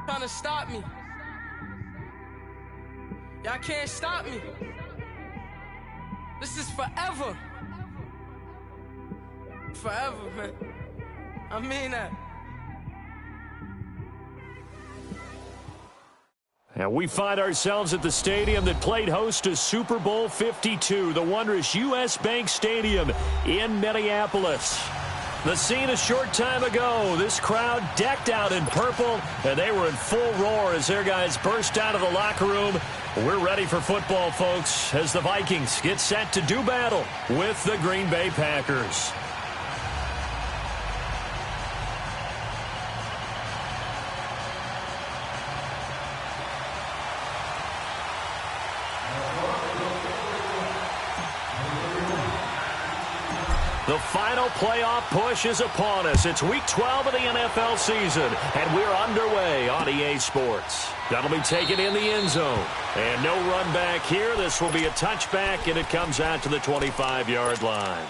Trying to stop me. Y'all can't stop me. This is forever. Forever, man. I mean that. And we find ourselves at the stadium that played host to Super Bowl 52, the wondrous U.S. Bank Stadium in Minneapolis. The scene a short time ago, this crowd decked out in purple, and they were in full roar as their guys burst out of the locker room. We're ready for football, folks, as the Vikings get set to do battle with the Green Bay Packers. The final playoff push is upon us. It's Week 12 of the NFL season, and we're underway on EA Sports. That'll be taken in the end zone. And no run back here. This will be a touchback, and it comes out to the 25-yard line.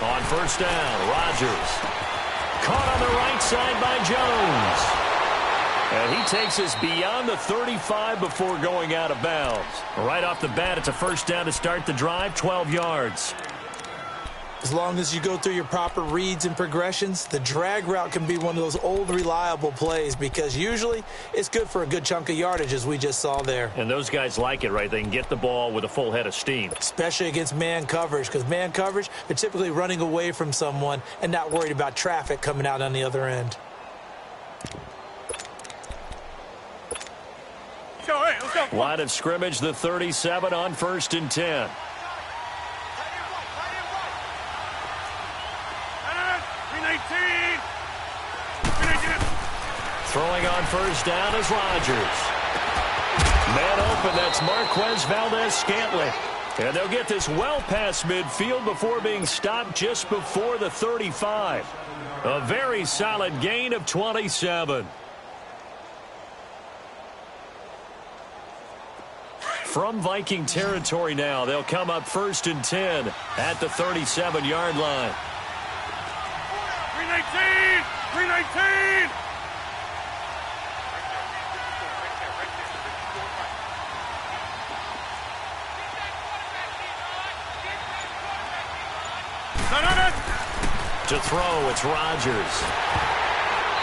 On first down, Rodgers. Caught on the right side by Jones. And he takes us beyond the 35 before going out of bounds. Right off the bat, it's a first down to start the drive, 12 yards. As long as you go through your proper reads and progressions, the drag route can be one of those old reliable plays because usually it's good for a good chunk of yardage, as we just saw there. And those guys like it, right? They can get the ball with a full head of steam. Especially against man coverage, because man coverage, they're typically running away from someone and not worried about traffic coming out on the other end. Let's go. Line of scrimmage, the 37 on first and 10. Throwing on first down is Rodgers. Man open, that's Marquez Valdez-Scantling. And they'll get this well past midfield before being stopped just before the 35. A very solid gain of 27. From Viking territory now, they'll come up first and 10 at the 37-yard line. 319! 319! To throw, it's Rodgers.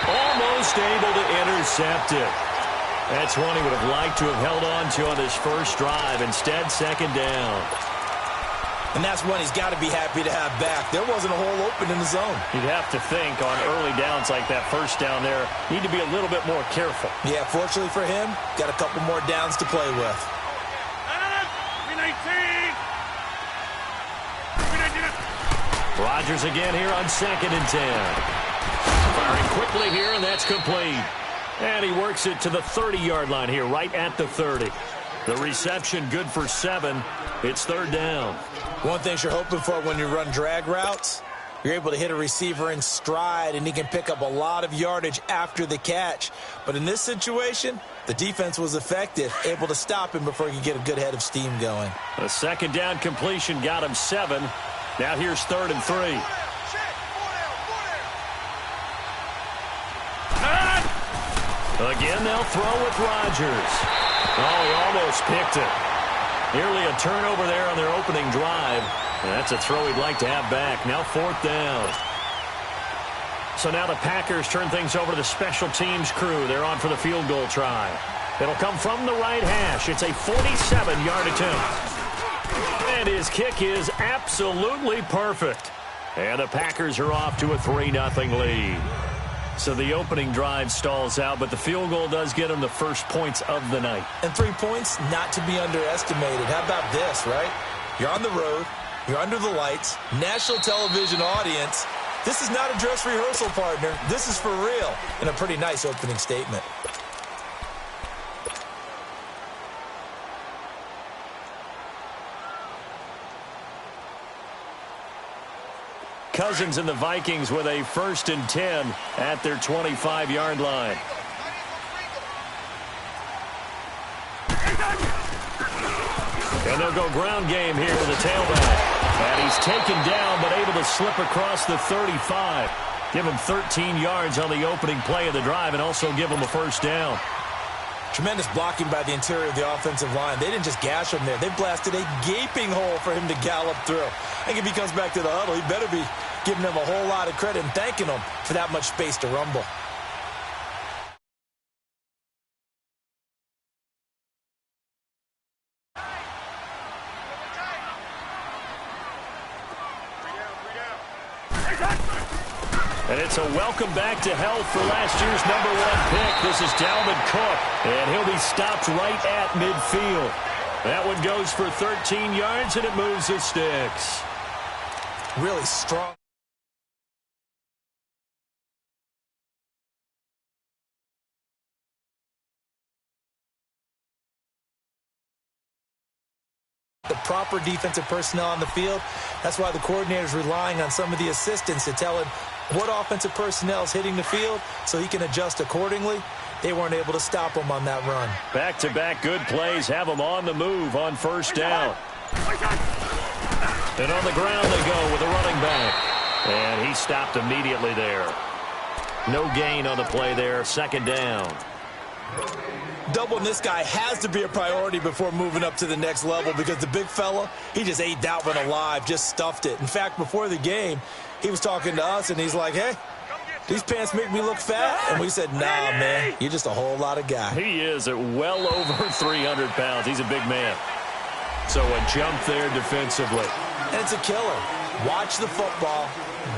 Almost able to intercept it. That's one he would have liked to have held on to on his first drive. Instead, second down. And that's one he's got to be happy to have back. There wasn't a hole open in the zone. You'd have to think on early downs like that first down there, need to be a little bit more careful. Yeah, fortunately for him, got a couple more downs to play with. 319! Rodgers again here on second and 10. Firing quickly here, and that's complete. And he works it to the 30-yard line here, right at the 30. The reception good for 7. It's third down. One thing you're hoping for when you run drag routes, you're able to hit a receiver in stride, and he can pick up a lot of yardage after the catch. But in this situation, the defense was effective, able to stop him before he could get a good head of steam going. A second down completion got him 7. Now here's third and 3. Again, they'll throw with Rodgers. Oh, he almost picked it. Nearly a turnover there on their opening drive. And that's a throw he'd like to have back. Now fourth down. So now the Packers turn things over to the special teams crew. They're on for the field goal try. It'll come from the right hash. It's a 47-yard attempt. And his kick is absolutely perfect. And the Packers are off to a 3-0 lead. So the opening drive stalls out, but the field goal does get them the first points of the night. And 3 points, not to be underestimated. How about this, right? You're on the road. You're under the lights, national television audience. This is not a dress rehearsal, partner. This is for real, and a pretty nice opening statement. Cousins and the Vikings with a 1st and 10 at their 25-yard line. And they'll go ground game here to the tailback. And he's taken down but able to slip across the 35. Give him 13 yards on the opening play of the drive and also give him a 1st down. Tremendous blocking by the interior of the offensive line. They didn't just gash him there. They blasted a gaping hole for him to gallop through. I think if he comes back to the huddle, he better be giving them a whole lot of credit and thanking them for that much space to rumble. And it's a welcome back to health for last year's #1 pick. This is Dalvin Cook, and he'll be stopped right at midfield. That one goes for 13 yards, and it moves the sticks. Really strong. The proper defensive personnel on the field. That's why the coordinator's relying on some of the assistants to tell him what offensive personnel is hitting the field so he can adjust accordingly. They weren't able to him on that run. Back-to-back good plays have them on the move on 1st down. And on the ground they go with a running back. And he stopped immediately there. No gain on the play there, 2nd down. Doubling this guy has to be a priority before moving up to the next level because the big fella, he just ate that one alive, just stuffed it. In fact, before the game, he was talking to us, and he's like, hey, these pants make me look fat. And we said, nah, man, you're just a whole lot of guy. He is at well over 300 pounds. He's a big man. So a jump there defensively. And it's a killer. Watch the football.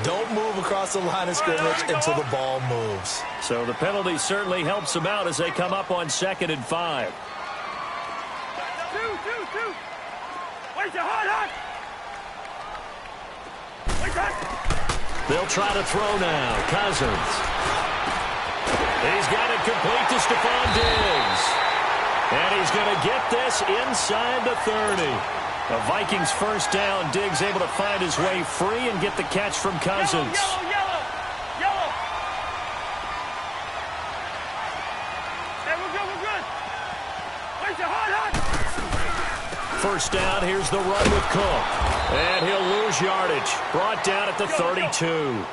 Don't move across the line of scrimmage until the ball moves. So the penalty certainly helps them out as they come up on 2nd and 5. Two. Wait, hot. They'll try to throw now. Cousins. He's got it complete to Stephon Diggs. And he's going to get this inside the 30. The Vikings 1st down. Diggs able to find his way free and get the catch from Cousins. Yellow. Hey, we're good. Wait, hot. 1st down. Here's the run with Cook. And he'll lose yardage. Brought down at the 32.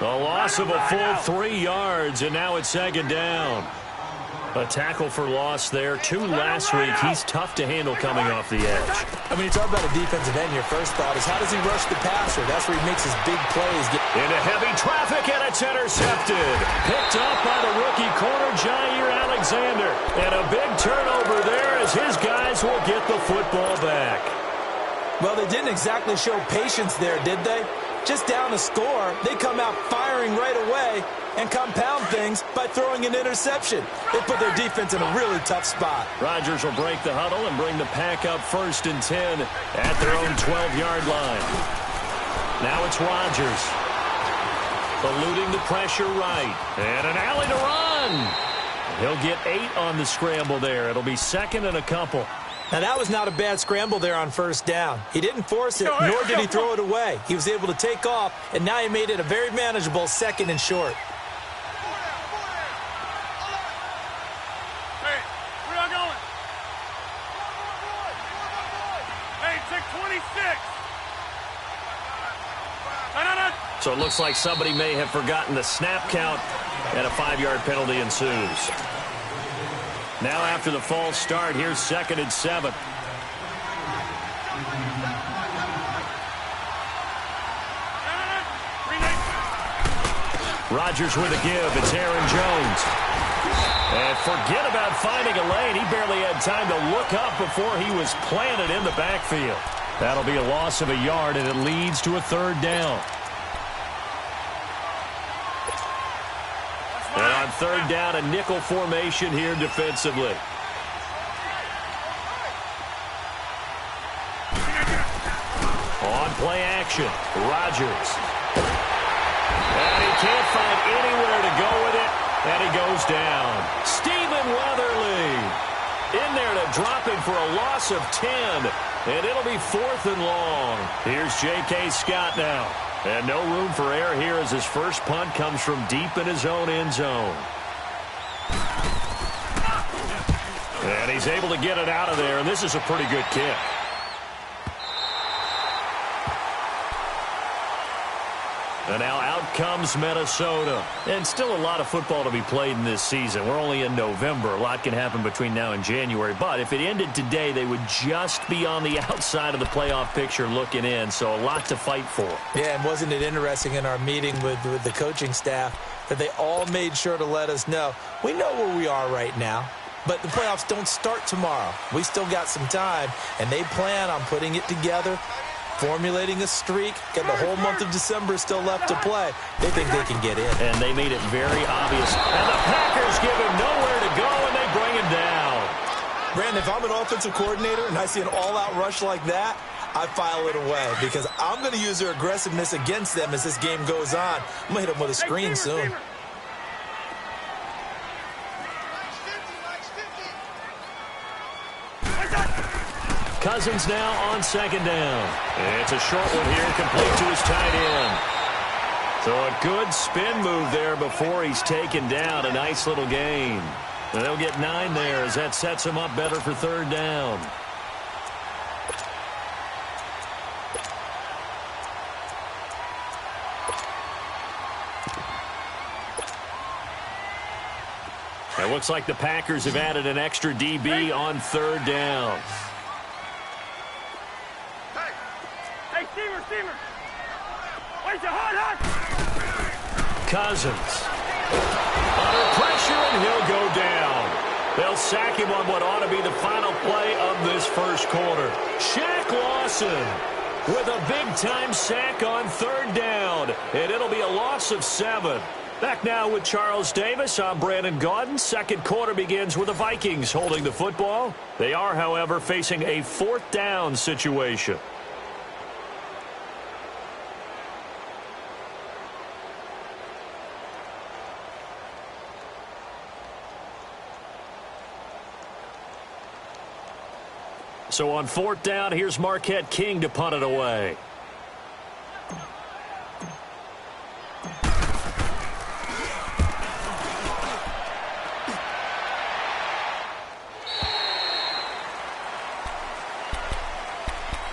A loss of a full 3 yards, and now it's 2nd down. A tackle for loss there. 2 last week. He's tough to handle coming off the edge. I mean, you talk about a defensive end, your first thought is how does he rush the passer? That's where he makes his big plays. Into heavy traffic, and it's intercepted. Picked up by the rookie corner, Jair Alexander. And a big turnover there as his guys will get the football back. Well, they didn't exactly show patience there, did they? Just down a score, they come out firing right away and compound things by throwing an interception. They put their defense in a really tough spot. Rodgers will break the huddle and bring the pack up 1st and 10 at their own 12-yard line. Now it's Rodgers. Eluding the pressure right. And an alley to run. He'll get 8 on the scramble there. It'll be 2nd and a couple. Now, that was not a bad scramble there on 1st down. He didn't force it, nor did he throw it away. He was able to take off, and now he made it a very manageable 2nd and short. Hey, where y'all going? Hey, take 26. No. So it looks like somebody may have forgotten the snap count, and a 5-yard penalty ensues. Now after the false start, here's 2nd and 7. Rodgers with a give. It's Aaron Jones. And forget about finding a lane. He barely had time to look up before he was planted in the backfield. That'll be a loss of a yard, and it leads to a 3rd down. And on 3rd down, a nickel formation here defensively. On play action, Rodgers. And he can't find anywhere to go with it, and he goes down. Stephen Weatherly in there to drop him for a loss of 10, and it'll be 4th and long. Here's J.K. Scott now. And no room for error here as his first punt comes from deep in his own end zone. And he's able to get it out of there, and this is a pretty good kick. And now out comes Minnesota. And still a lot of football to be played in this season. We're only in November. A lot can happen between now and January. But if it ended today, they would just be on the outside of the playoff picture looking in. So a lot to fight for. Yeah, and wasn't it interesting in our meeting with the coaching staff that they all made sure to let us know, we know where we are right now, but the playoffs don't start tomorrow. We still got some time, and they plan on putting it together, formulating a streak, got the whole month of December still left to play. They think they can get in. And they made it very obvious. And the Packers give him nowhere to go, and they bring him down. Brandon, if I'm an offensive coordinator and I see an all-out rush like that, I file it away because I'm going to use their aggressiveness against them as this game goes on. I'm going to hit them with a screen soon. Cousins now on 2nd down. It's a short one here, complete to his tight end. So a good spin move there before he's taken down. A nice little gain. And they'll get 9 there as that sets him up better for 3rd down. It looks like the Packers have added an extra DB on 3rd down. Hey, Steamer. Wait, hot. Cousins. Under pressure, and he'll go down. They'll sack him on what ought to be the final play of this first quarter. Shaq Lawson with a big-time sack on 3rd down, and it'll be a loss of 7. Back now with Charles Davis. I'm Brandon Gaudin. Second quarter begins with the Vikings holding the football. They are, however, facing a 4th down situation. So on 4th down, here's Marquette King to punt it away.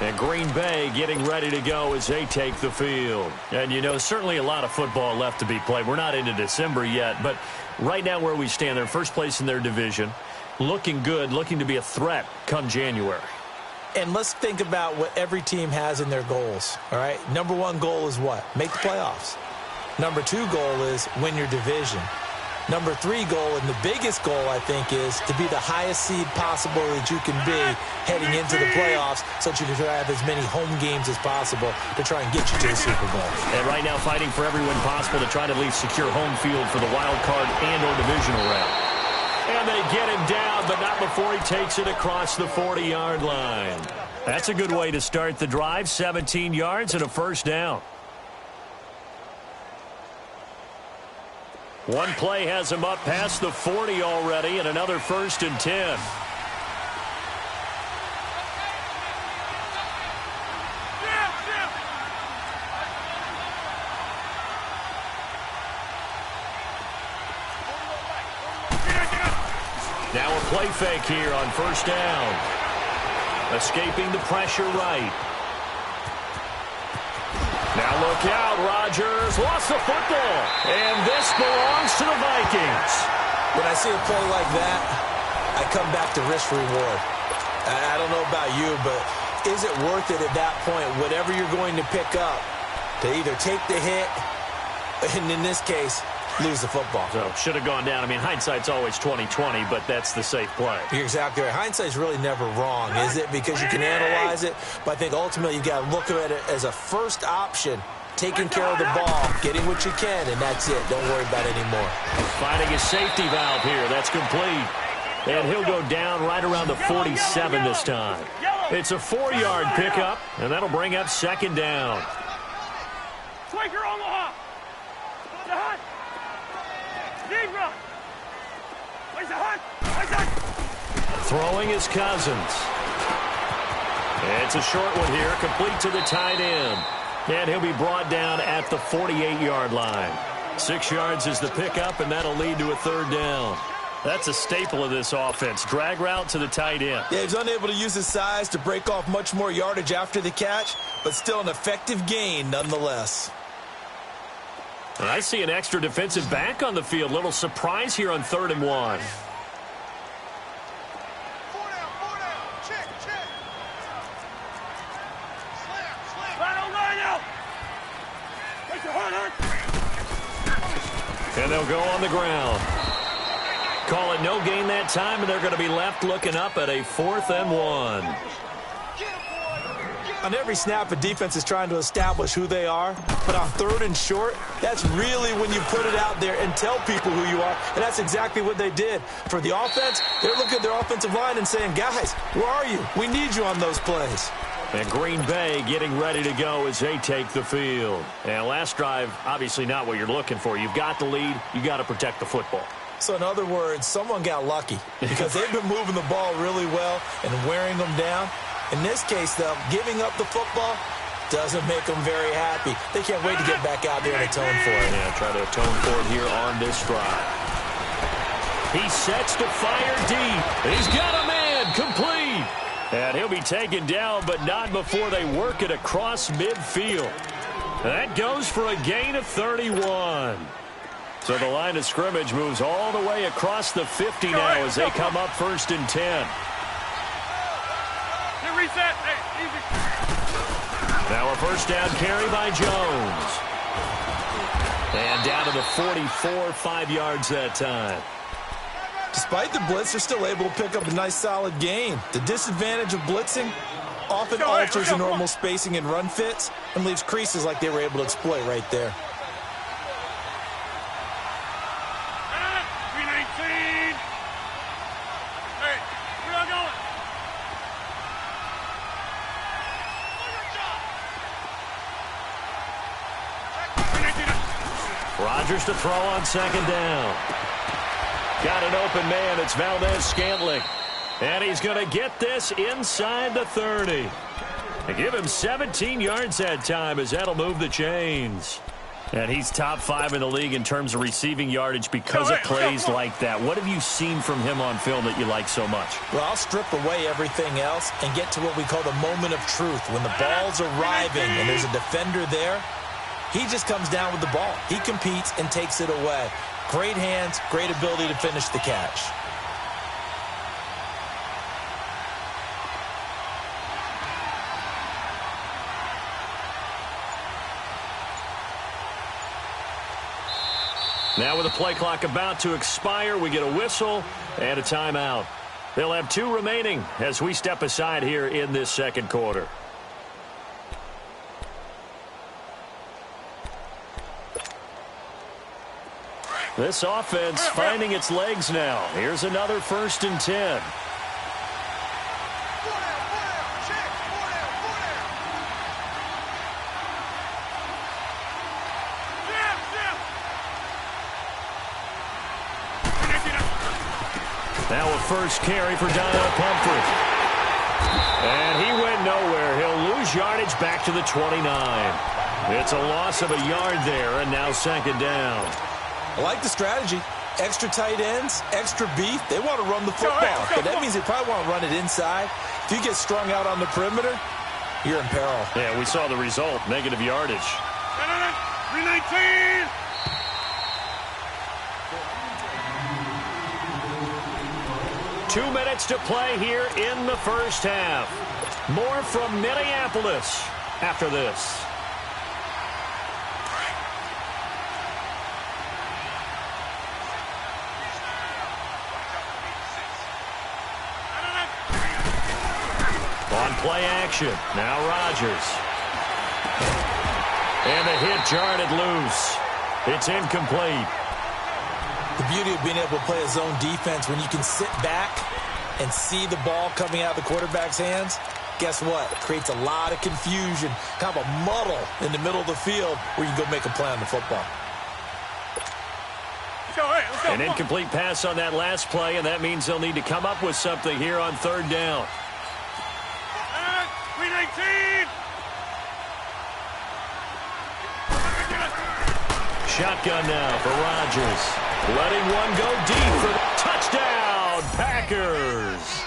And Green Bay getting ready to go as they take the field. And, you know, certainly a lot of football left to be played. We're not into December yet, but right now where we stand, they're first place in their division. Looking good, looking to be a threat come January. And let's think about what every team has in their goals, all right? Number 1 goal is what? Make the playoffs. Number 2 goal is win your division. Number 3 goal, and the biggest goal, I think, is to be the highest seed possible that you can be heading into the playoffs so that you can have as many home games as possible to try and get you to the Super Bowl. And right now fighting for every win possible to try to at least secure home field for the wild card and or divisional round. And they get him down, but not before he takes it across the 40-yard line. That's a good way to start the drive, 17 yards and a first down. One play has him up past the 40 already, and another 1st and 10. Now a play fake here on 1st down. Escaping the pressure right. Now look out, Rodgers lost the football, and this belongs to the Vikings. When I see a play like that, I come back to risk reward. I don't know about you, but is it worth it at that point, whatever you're going to pick up, to either take the hit, and in this case, lose the football? So should have gone down. I mean, hindsight's always 20/20, but that's the safe play. You're exactly right. Hindsight's really never wrong, is it? Because you can analyze it, but I think ultimately you got to look at it as a first option, taking care of the ball, getting what you can, and that's it. Don't worry about it anymore. Finding a safety valve here. That's complete. And he'll go down right around the 47 this time. Yellow. It's a 4-yard pickup, and that'll bring up second down. Striker Omaha. The hunt. Zebra. Where's the hunt? Where's that? Throwing is Cousins. It's a short one here, complete to the tight end. And he'll be brought down at the 48-yard line. 6 yards is the pickup, and that'll lead to a third down. That's a staple of this offense. Drag route to the tight end. Yeah, he's unable to use his size to break off much more yardage after the catch, but still an effective gain nonetheless. And I see an extra defensive back on the field. Little surprise here on 3rd and 1. And they'll go on the ground. Call it no gain that time, and they're going to be left looking up at a 4th and 1. On every snap, a defense is trying to establish who they are, but on 3rd and short, that's really when you put it out there and tell people who you are, and that's exactly what they did. For the offense, they're looking at their offensive line and saying, guys, where are you? We need you on those plays. And Green Bay getting ready to go as they take the field. And last drive, obviously not what you're looking for. You've got the lead. You got to protect the football. So in other words, someone got lucky because they've been moving the ball really well and wearing them down. In this case, though, giving up the football doesn't make them very happy. They can't wait to get back out there and atone for it. Yeah, try to atone for it here on this drive. He sets to fire deep. He's got a man complete. And he'll be taken down, but not before they work it across midfield. That goes for a gain of 31. So the line of scrimmage moves all the way across the 50 now as they come up 1st and 10. Reset. Hey, easy. Now a first down carry by Jones. And down to the 44, 5 yards that time. Despite the blitz, they're still able to pick up a nice solid gain. The disadvantage of blitzing often alters the normal spacing and run fits and leaves creases like they were able to exploit right there. 319. Hey, we're not going. Rodgers to throw on 2nd down. Got an open man. It's Valdez-Scantling. And he's going to get this inside the 30. They give him 17 yards that time as that'll move the chains. And he's top 5 in the league in terms of receiving yardage because of plays like that. What have you seen from him on film that you like so much? Well, I'll strip away everything else and get to what we call the moment of truth. When the ball's arriving and there's a defender there, he just comes down with the ball. He competes and takes it away. Great hands, great ability to finish the catch. Now with the play clock about to expire, we get a whistle and a timeout. They'll have 2 remaining as we step aside here in this 2nd quarter. This offense finding its legs now. Here's another 1st and 10. Now a first carry for Donnell Pumphrey. And he went nowhere. He'll lose yardage back to the 29. It's a loss of a yard there, and now 2nd down. I like the strategy. Extra tight ends, extra beef. They want to run the football, but that means they probably want to run it inside. If you get strung out on the perimeter, you're in peril. Yeah, we saw the result, negative yardage. 319. Two minutes to play here in the first half. More from Minneapolis after this. On play action, now Rodgers. And the hit jarred it loose. It's incomplete. The beauty of being able to play a zone defense when you can sit back and see the ball coming out of the quarterback's hands, guess what? It creates a lot of confusion, kind of a muddle in the middle of the field where you can go make a play on the football. Let's go. An incomplete pass on that last play, and that means they'll need to come up with something here on third down. 319. Shotgun now for Rodgers. Letting one go deep for the touchdown, Packers.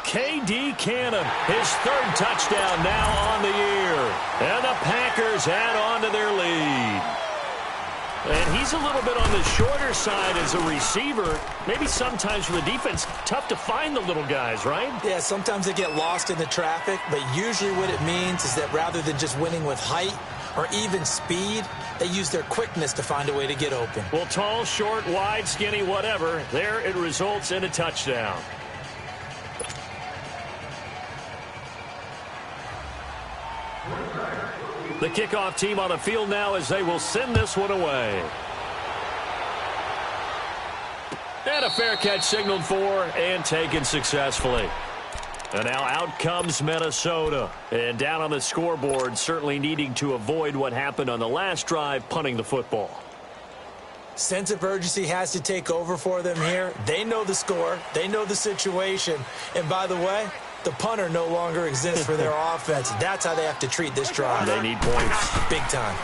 K.D. Cannon, his third touchdown now on the year. And the Packers add on to their lead. And he's a little bit on the shorter side as a receiver. Maybe sometimes for the defense, tough to find the little guys, right? Yeah, sometimes they get lost in the traffic, but usually what it means is that rather than just winning with height or even speed, they use their quickness to find a way to get open. Well, tall, short, wide, skinny, whatever, there it results in a touchdown. The kickoff team on the field now as they will send this one away. And a fair catch signaled for and taken successfully. And now out comes Minnesota. And down on the scoreboard, certainly needing to avoid what happened on the last drive, punting the football. Sense of urgency has to take over for them here. They know the score. They know the situation. And by the way, the punter no longer exists for their offense. That's how they have to treat this drive. They need points. Big time.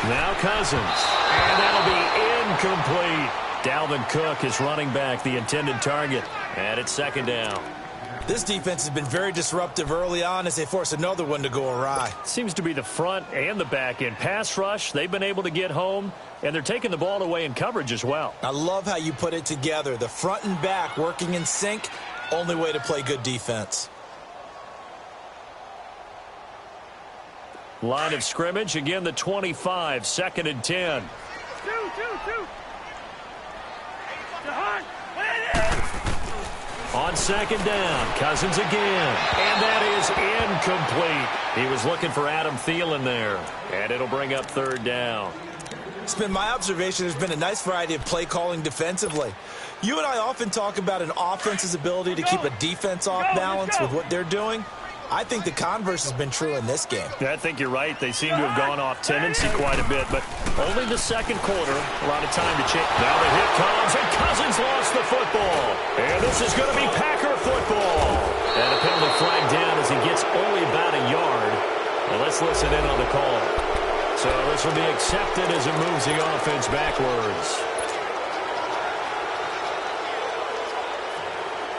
Now Cousins. And that'll be incomplete. Dalvin Cook is running back, the intended target. And it's second down. This defense has been very disruptive early on as they force another one to go awry. Seems to be the front and the back end. Pass rush, they've been able to get home, and they're taking the ball away in coverage as well. I love how you put it together. The front and back working in sync, only way to play good defense. Line of scrimmage, again the 25, second and 10. Two. On second down, Cousins again. And that is incomplete. He was looking for Adam Thielen there. And it'll bring up third down. It's been my observation there's been a nice variety of play calling defensively. You and I often talk about an offense's ability to keep a defense off balance with what they're doing. I think the converse has been true in this game. I think you're right. They seem to have gone off tendency quite a bit, but only the second quarter. A lot of time to check. Now the hit comes, and Cousins lost the football. And this is going to be Packer football. And a penalty flag down as he gets only about a yard. And let's listen in on the call. So this will be accepted as it moves the offense backwards.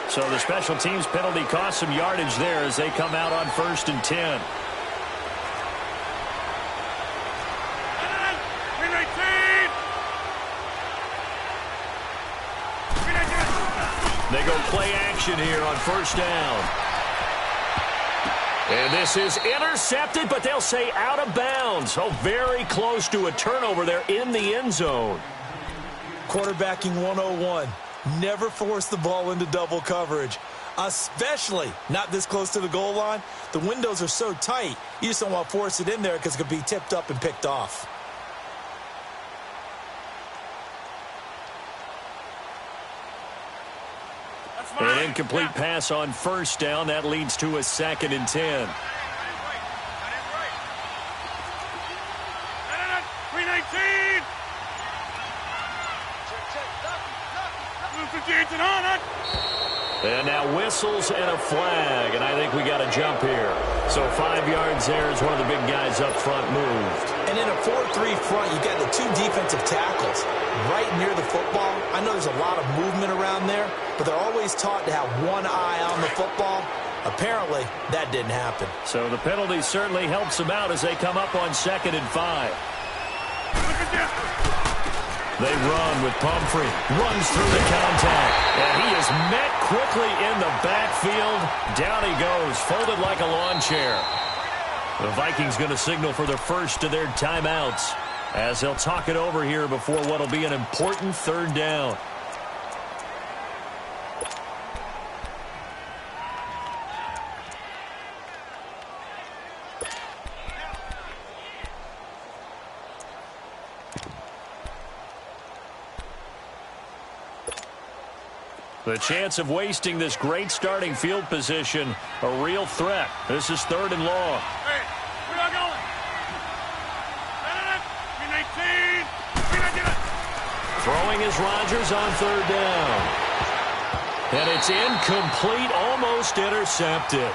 So the special teams penalty cost some yardage there as they come out on first and 10. They go play action here on first down. And this is intercepted, but they'll say out of bounds. Oh, very close to a turnover there in the end zone. Quarterbacking 101. Never force the ball into double coverage, especially not this close to the goal line. The windows are so tight, you just don't want to force it in there because it could be tipped up and picked off. An incomplete pass on first down. That leads to a second and 10. And now whistles and a flag, and I think we got a jump here. So 5 yards there as one of the big guys up front moved. And in a 4-3 front, you've got the two defensive tackles right near the football. I know there's a lot of movement around there, but they're always taught to have one eye on the football. Apparently, that didn't happen. So the penalty certainly helps them out as they come up on second and 5. They run with Pumphrey. Runs through the contact. And he is met quickly in the backfield. Down he goes, folded like a lawn chair. The Vikings going to signal for the first of their timeouts as they'll talk it over here before what will be an important third down. The chance of wasting this great starting field position, a real threat. This is 3rd and long. Hey, where are you going? Throwing is Rodgers on 3rd down. And it's incomplete, almost intercepted.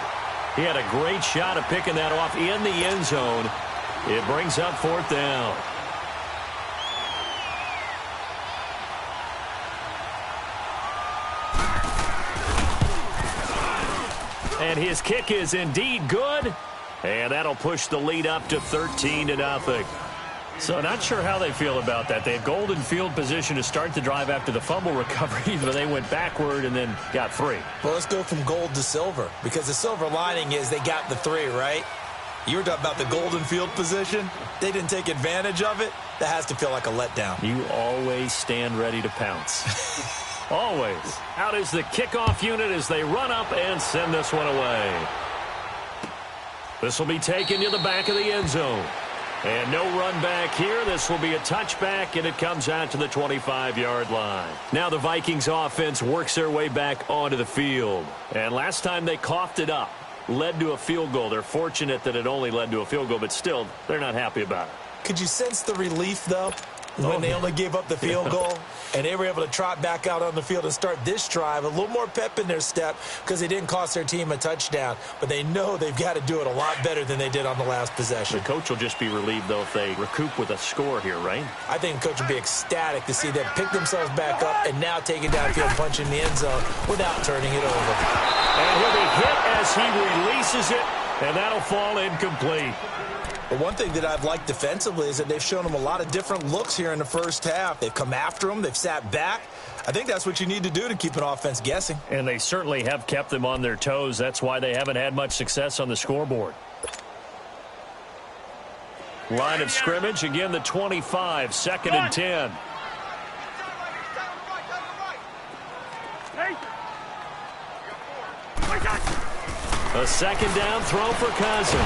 He had a great shot at picking that off in the end zone. It brings up 4th down. And his kick is indeed good. And that'll push the lead up to 13-0. So not sure how they feel about that. They had golden field position to start the drive after the fumble recovery, but they went backward and then got 3. Well, let's go from gold to silver, because the silver lining is they got the 3, right? You were talking about the golden field position. They didn't take advantage of it. That has to feel like a letdown. You always stand ready to pounce. Always. Out is the kickoff unit as they run up and send this one away. This will be taken to the back of the end zone. And no run back here. This will be a touchback, and it comes out to the 25-yard line. Now the Vikings offense works their way back onto the field. And last time they coughed it up, led to a field goal. They're fortunate that it only led to a field goal, but still, they're not happy about it. Could you sense the relief, though, when they only gave up the field goal? And they were able to trot back out on the field and start this drive. A little more pep in their step because they didn't cost their team a touchdown. But they know they've got to do it a lot better than they did on the last possession. The coach will just be relieved, though, if they recoup with a score here, right? I think the coach will be ecstatic to see them pick themselves back up and now take it downfield, punch in the end zone without turning it over. And he'll be hit as he releases it, and that'll fall incomplete. But one thing that I've liked defensively is that they've shown them a lot of different looks here in the first half. They've come after them. They've sat back. I think that's what you need to do to keep an offense guessing. And they certainly have kept them on their toes. That's why they haven't had much success on the scoreboard. Line of scrimmage, again, the 25, 2nd and 10. A 2nd down throw for Cousins.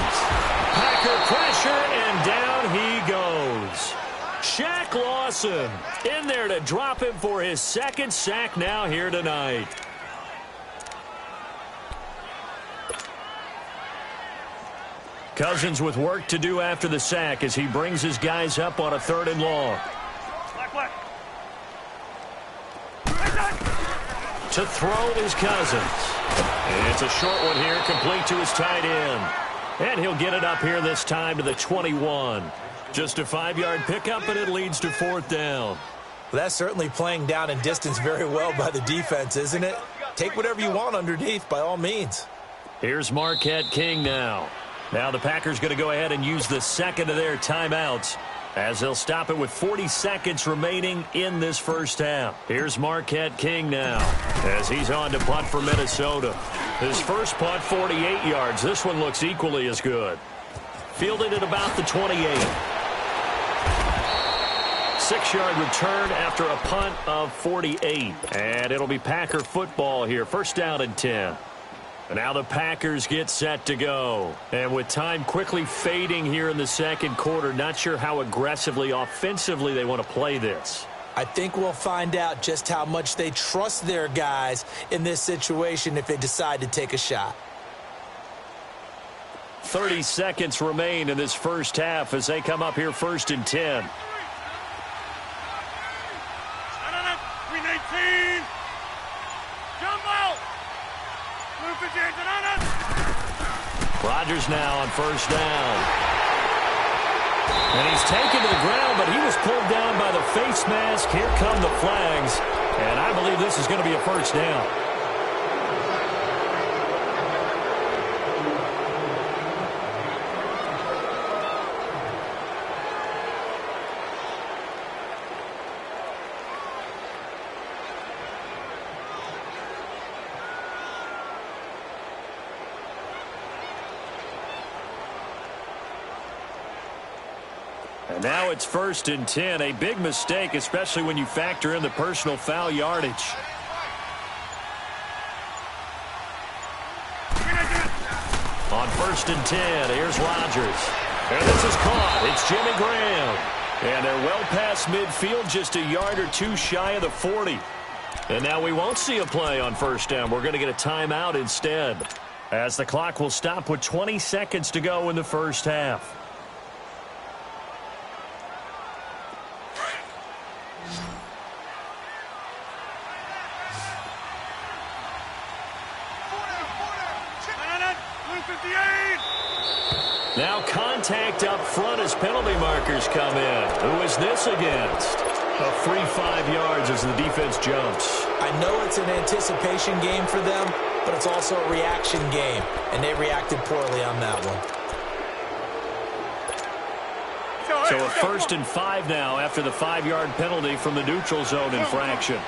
Packer pressure, and down he goes. Shaq Lawson in there to drop him for his 2nd sack now here tonight. Cousins with work to do after the sack as he brings his guys up on a 3rd and long. To throw is Cousins. And it's a short one here, complete to his tight end. And he'll get it up here this time to the 21. Just a 5-yard pickup, and it leads to 4th down. Well, that's certainly playing down in distance very well by the defense, isn't it? Take whatever you want underneath, by all means. Here's Marquette King now. Now the Packers going to go ahead and use the 2nd of their timeouts as they'll stop it with 40 seconds remaining in this first half. Here's Marquette King now as he's on to punt for Minnesota. His first punt, 48 yards. This one looks equally as good. Fielded at about the 28. 6-yard return after a punt of 48. And it'll be Packer football here. 1st down and 10. And now the Packers get set to go. And with time quickly fading here in the 2nd quarter, not sure how aggressively, offensively they want to play this. I think we'll find out just how much they trust their guys in this situation if they decide to take a shot. 30 seconds remain in this first half as they come up here 1st and 10. Rodgers now on 1st down. And he's taken to the ground, but he was pulled down by the face mask. Here come the flags. And I believe this is going to be a 1st down. And now it's 1st and 10. A big mistake, especially when you factor in the personal foul yardage. On 1st and 10, here's Rodgers. And this is caught. It's Jimmy Graham. And they're well past midfield, just a yard or two shy of the 40. And now we won't see a play on first down. We're going to get a timeout instead, as the clock will stop with 20 seconds to go in the first half. Now contact up front as penalty markers come in. Who is this against? A free 5 yards as the defense jumps. I know it's an anticipation game for them, but it's also a reaction game, and they reacted poorly on that one. So a 1st and 5 now after the 5-yard penalty from the neutral zone infraction.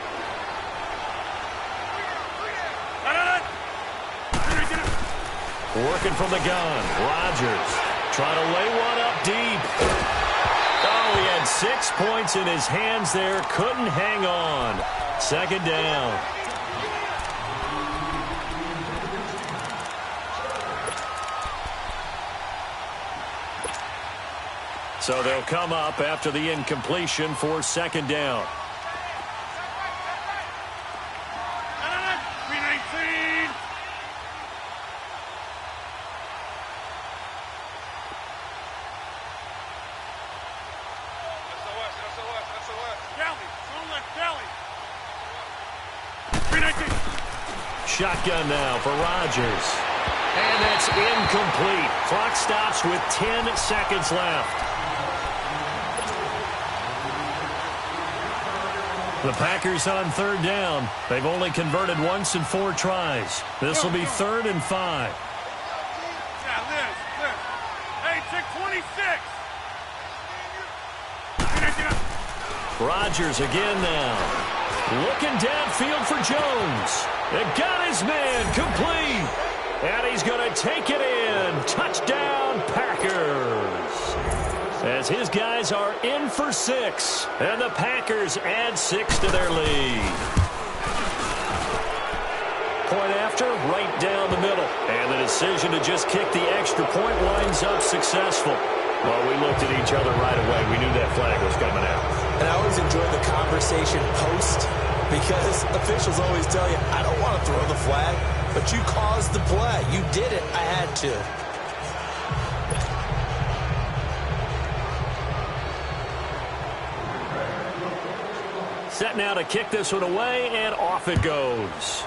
Working from the gun. Rodgers trying to lay one up deep. Oh, he had 6 points in his hands there. Couldn't hang on. 2nd down. So they'll come up after the incompletion for 2nd down. Shotgun now for Rodgers. And that's incomplete. Clock stops with 10 seconds left. The Packers on 3rd down. They've only converted once in 4 tries. This will be 3rd and 5. Hey, check 26. Rodgers again now. Looking downfield for Jones. They got his man complete. And he's going to take it in. Touchdown, Packers. As his guys are in for 6. And the Packers add 6 to their lead. Point after, right down the middle. And the decision to just kick the extra point winds up successful. Well, we looked at each other right away. We knew that flag was coming out. And I always enjoy the conversation post, because officials always tell you, I don't want to throw the flag, but you caused the play. You did it. I had to. Set now to kick this one away, and off it goes.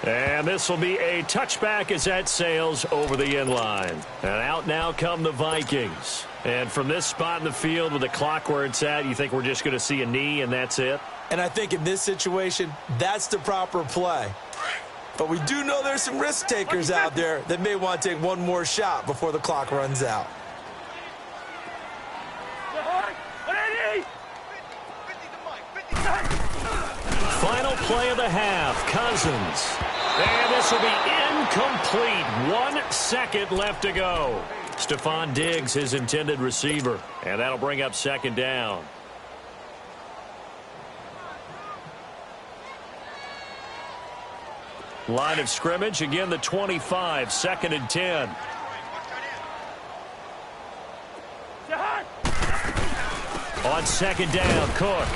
And this will be a touchback as that sails over the end line. And out now come the Vikings. And from this spot in the field with the clock where it's at, you think we're just going to see a knee and that's it? And I think in this situation, that's the proper play. But we do know there's some risk takers out there that may want to take one more shot before the clock runs out. Final play of the half, Cousins. And this will be incomplete. 1 second left to go. Stephon Diggs, his intended receiver. And that'll bring up 2nd down. Line of scrimmage, again the 25, 2nd and 10. On 2nd down, Cook.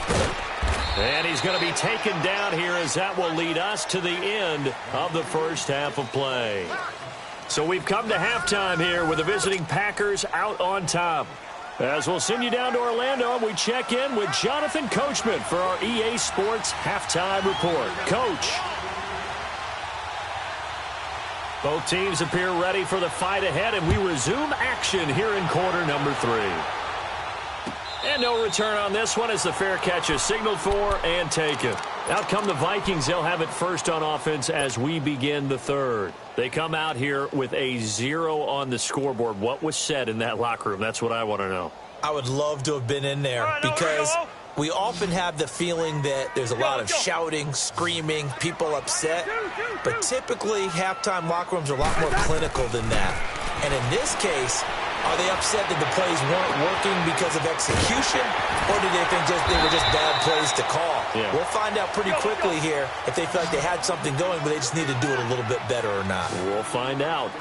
And he's going to be taken down here as that will lead us to the end of the first half of play. So we've come to halftime here with the visiting Packers out on top. As we'll send you down to Orlando, we check in with Jonathan Coachman for our EA Sports Halftime Report. Coach. Both teams appear ready for the fight ahead, and we resume action here in quarter number 3. And no return on this one as the fair catch is signaled for and taken. Out come the Vikings. They'll have it first on offense as we begin the 3rd. They come out here with a 0 on the scoreboard. What was said in that locker room? That's what I want to know. I would love to have been in there because we often have the feeling that there's a lot of shouting, screaming, people upset. But typically, halftime locker rooms are a lot more clinical than that. And in this case, are they upset that the plays weren't working because of execution, or do they think they were just bad plays to call? Yeah. We'll find out pretty quickly here if they feel like they had something going, but they just need to do it a little bit better or not. We'll find out.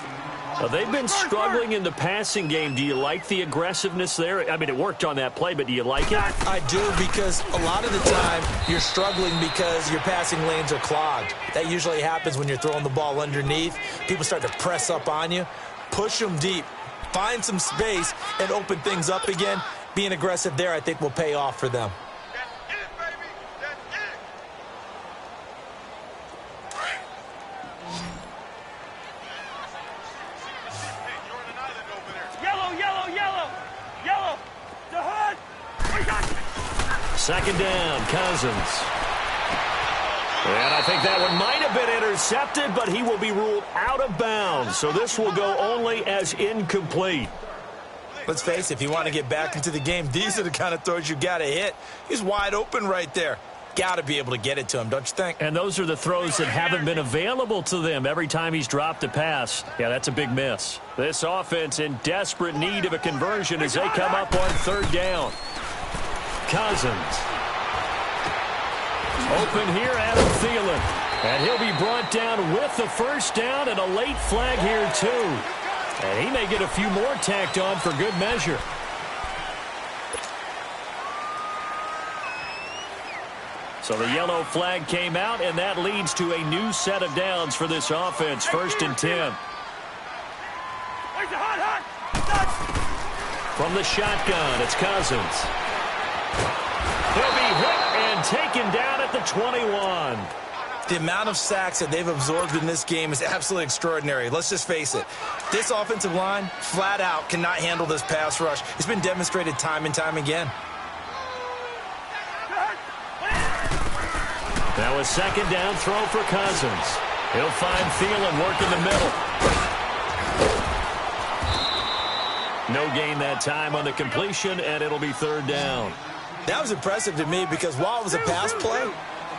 Well, they've been struggling in the passing game. Do you like the aggressiveness there? I mean, it worked on that play, but do you like it? I do, because a lot of the time you're struggling because your passing lanes are clogged. That usually happens when you're throwing the ball underneath. People start to press up on you. Push them deep. Find some space and open things up again. Being aggressive there, I think, will pay off for them. Second down, Cousins. And I think that one might have been intercepted, but he will be ruled out of bounds. So this will go only as incomplete. Let's face it, if you want to get back into the game, these are the kind of throws you got to hit. He's wide open right there. Got to be able to get it to him, don't you think? And those are the throws that haven't been available to them every time he's dropped a pass. Yeah, that's a big miss. This offense in desperate need of a conversion as they come up on third down. Cousins. Open here, Adam Thielen. And he'll be brought down with the first down and a late flag here, too. And he may get a few more tacked on for good measure. So the yellow flag came out, and that leads to a new set of downs for this offense. First and 10. From the shotgun, it's Cousins. He'll be hit and taken down at the 21. The amount of sacks that they've absorbed in this game is absolutely extraordinary. Let's just face it. This offensive line, flat out, cannot handle this pass rush. It's been demonstrated time and time again. Now a second down throw for Cousins. He'll find Thielen working the middle. No gain that time on the completion, and it'll be third down. That was impressive to me because while it was a pass play,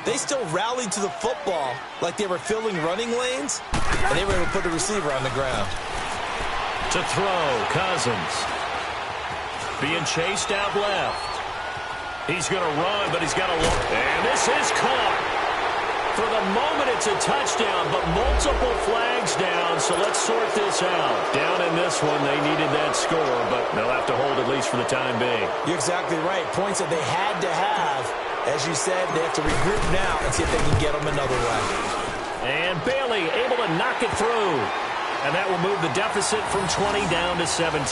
they still rallied to the football like they were filling running lanes, and they were able to put the receiver on the ground. To throw, Cousins. Being chased out left. He's going to run, but he's got to look. And this is caught. For the moment, it's a touchdown, but multiple flags down, so let's sort this out. Down in this one, they needed that score, but they'll have to hold at least for the time being. You're exactly right. Points that they had to have. As you said, they have to regroup now and see if they can get them another way. And Bailey able to knock it through. And that will move the deficit from 20 down to 17.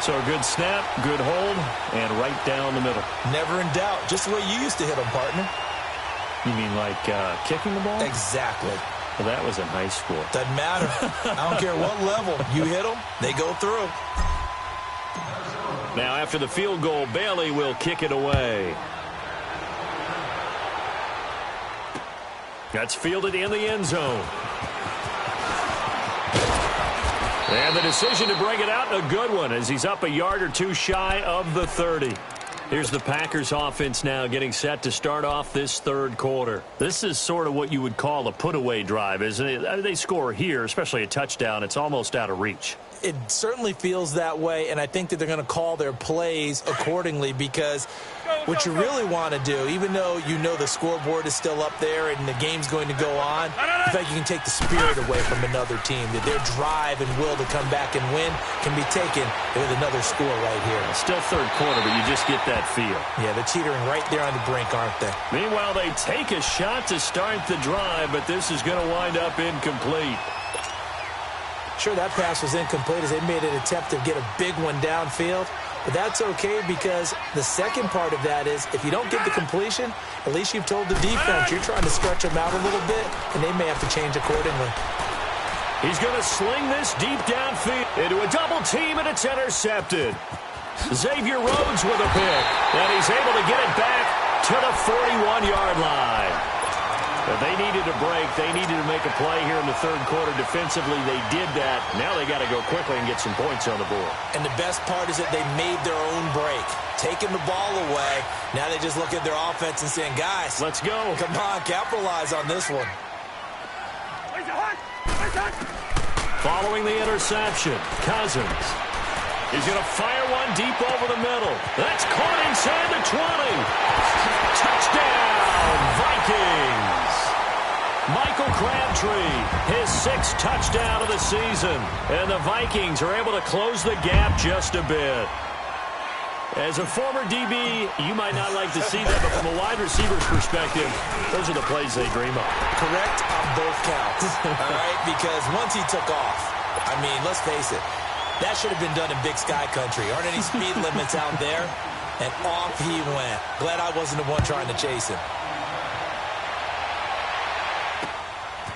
So a good snap, good hold, and right down the middle. Never in doubt. Just the way you used to hit them, partner. You mean like kicking the ball? Exactly. Well, that was in high school. Doesn't matter. I don't care what level. You hit them, they go through. Now, after the field goal, Bailey will kick it away. That's fielded in the end zone. And the decision to bring it out, a good one, as he's up a yard or two shy of the 30. Here's the Packers offense now getting set to start off this third quarter. This is sort of what you would call a put-away drive, isn't it? They score here, especially a touchdown. It's almost out of reach. It certainly feels that way, and I think that they're going to call their plays accordingly because what you really want to do, even though you know the scoreboard is still up there and the game's going to go on, in fact, you can take the spirit away from another team, that their drive and will to come back and win can be taken with another score right here. Still third quarter, but you just get that feel. Yeah, they're teetering right there on the brink, aren't they? Meanwhile, they take a shot to start the drive, but this is going to wind up incomplete. Sure, that pass was incomplete as they made an attempt to get a big one downfield. But that's okay because the second part of that is if you don't get the completion, at least you've told the defense you're trying to stretch them out a little bit, and they may have to change accordingly. He's going to sling this deep downfield into a double team, and it's intercepted. Xavier Rhodes with a pick, and he's able to get it back to the 41-yard line. But they needed a break. They needed to make a play here in the third quarter. Defensively, they did that. Now they got to go quickly and get some points on the board. And the best part is that they made their own break. Taking the ball away. Now they just look at their offense and saying, guys, let's go. Come on, capitalize on this one. Following the interception, Cousins. He's going to fire one deep over the middle. That's caught inside the 20. Touchdown, Vikings. Michael Crabtree, his 6th touchdown of the season. And the Vikings are able to close the gap just a bit. As a former DB, you might not like to see that, but from a wide receiver's perspective, those are the plays they dream of. Correct on both counts, all right? Because once he took off, I mean, let's face it, that should have been done in Big Sky Country. Aren't any speed limits out there? And off he went. Glad I wasn't the one trying to chase him.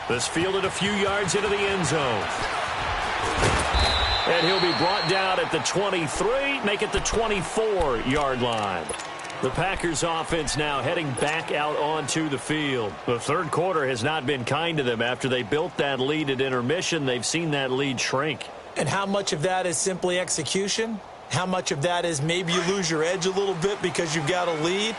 This fielded a few yards into the end zone. And he'll be brought down at the 23, make it the 24-yard line. The Packers offense now heading back out onto the field. The third quarter has not been kind to them. After they built that lead at intermission, they've seen that lead shrink. And how much of that is simply execution? How much of that is maybe you lose your edge a little bit because you've got a lead?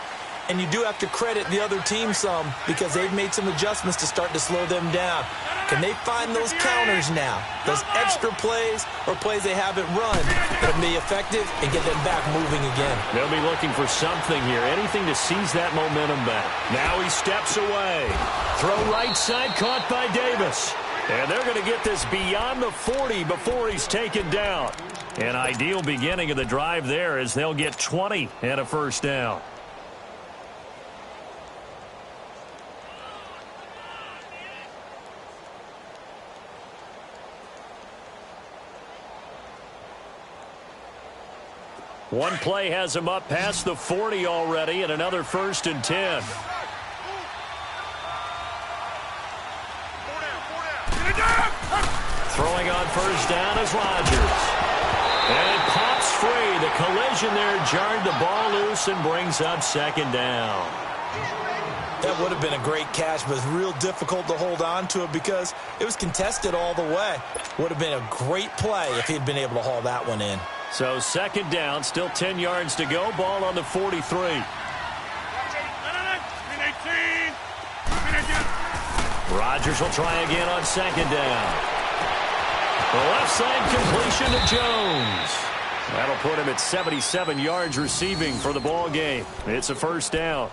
And you do have to credit the other team some because they've made some adjustments to start to slow them down. Can they find those counters now, those extra plays or plays they haven't run that will be effective and get them back moving again? They'll be looking for something here, anything to seize that momentum back. Now he steps away. Throw right side, caught by Davis. And they're going to get this beyond the 40 before he's taken down. An ideal beginning of the drive there as they'll get 20 and a first down. One play has him up past the 40 already, and another 1st and 10. Throwing on first down is Rodgers. And it pops free. The collision there jarred the ball loose and brings up 2nd down. That would have been a great catch, but it's real difficult to hold on to it because it was contested all the way. Would have been a great play if he'd been able to haul that one in. So 2nd down, still 10 yards to go. Ball on the 43. Rodgers will try again on 2nd down. The left side completion to Jones. That'll put him at 77 yards receiving for the ball game. It's a first down.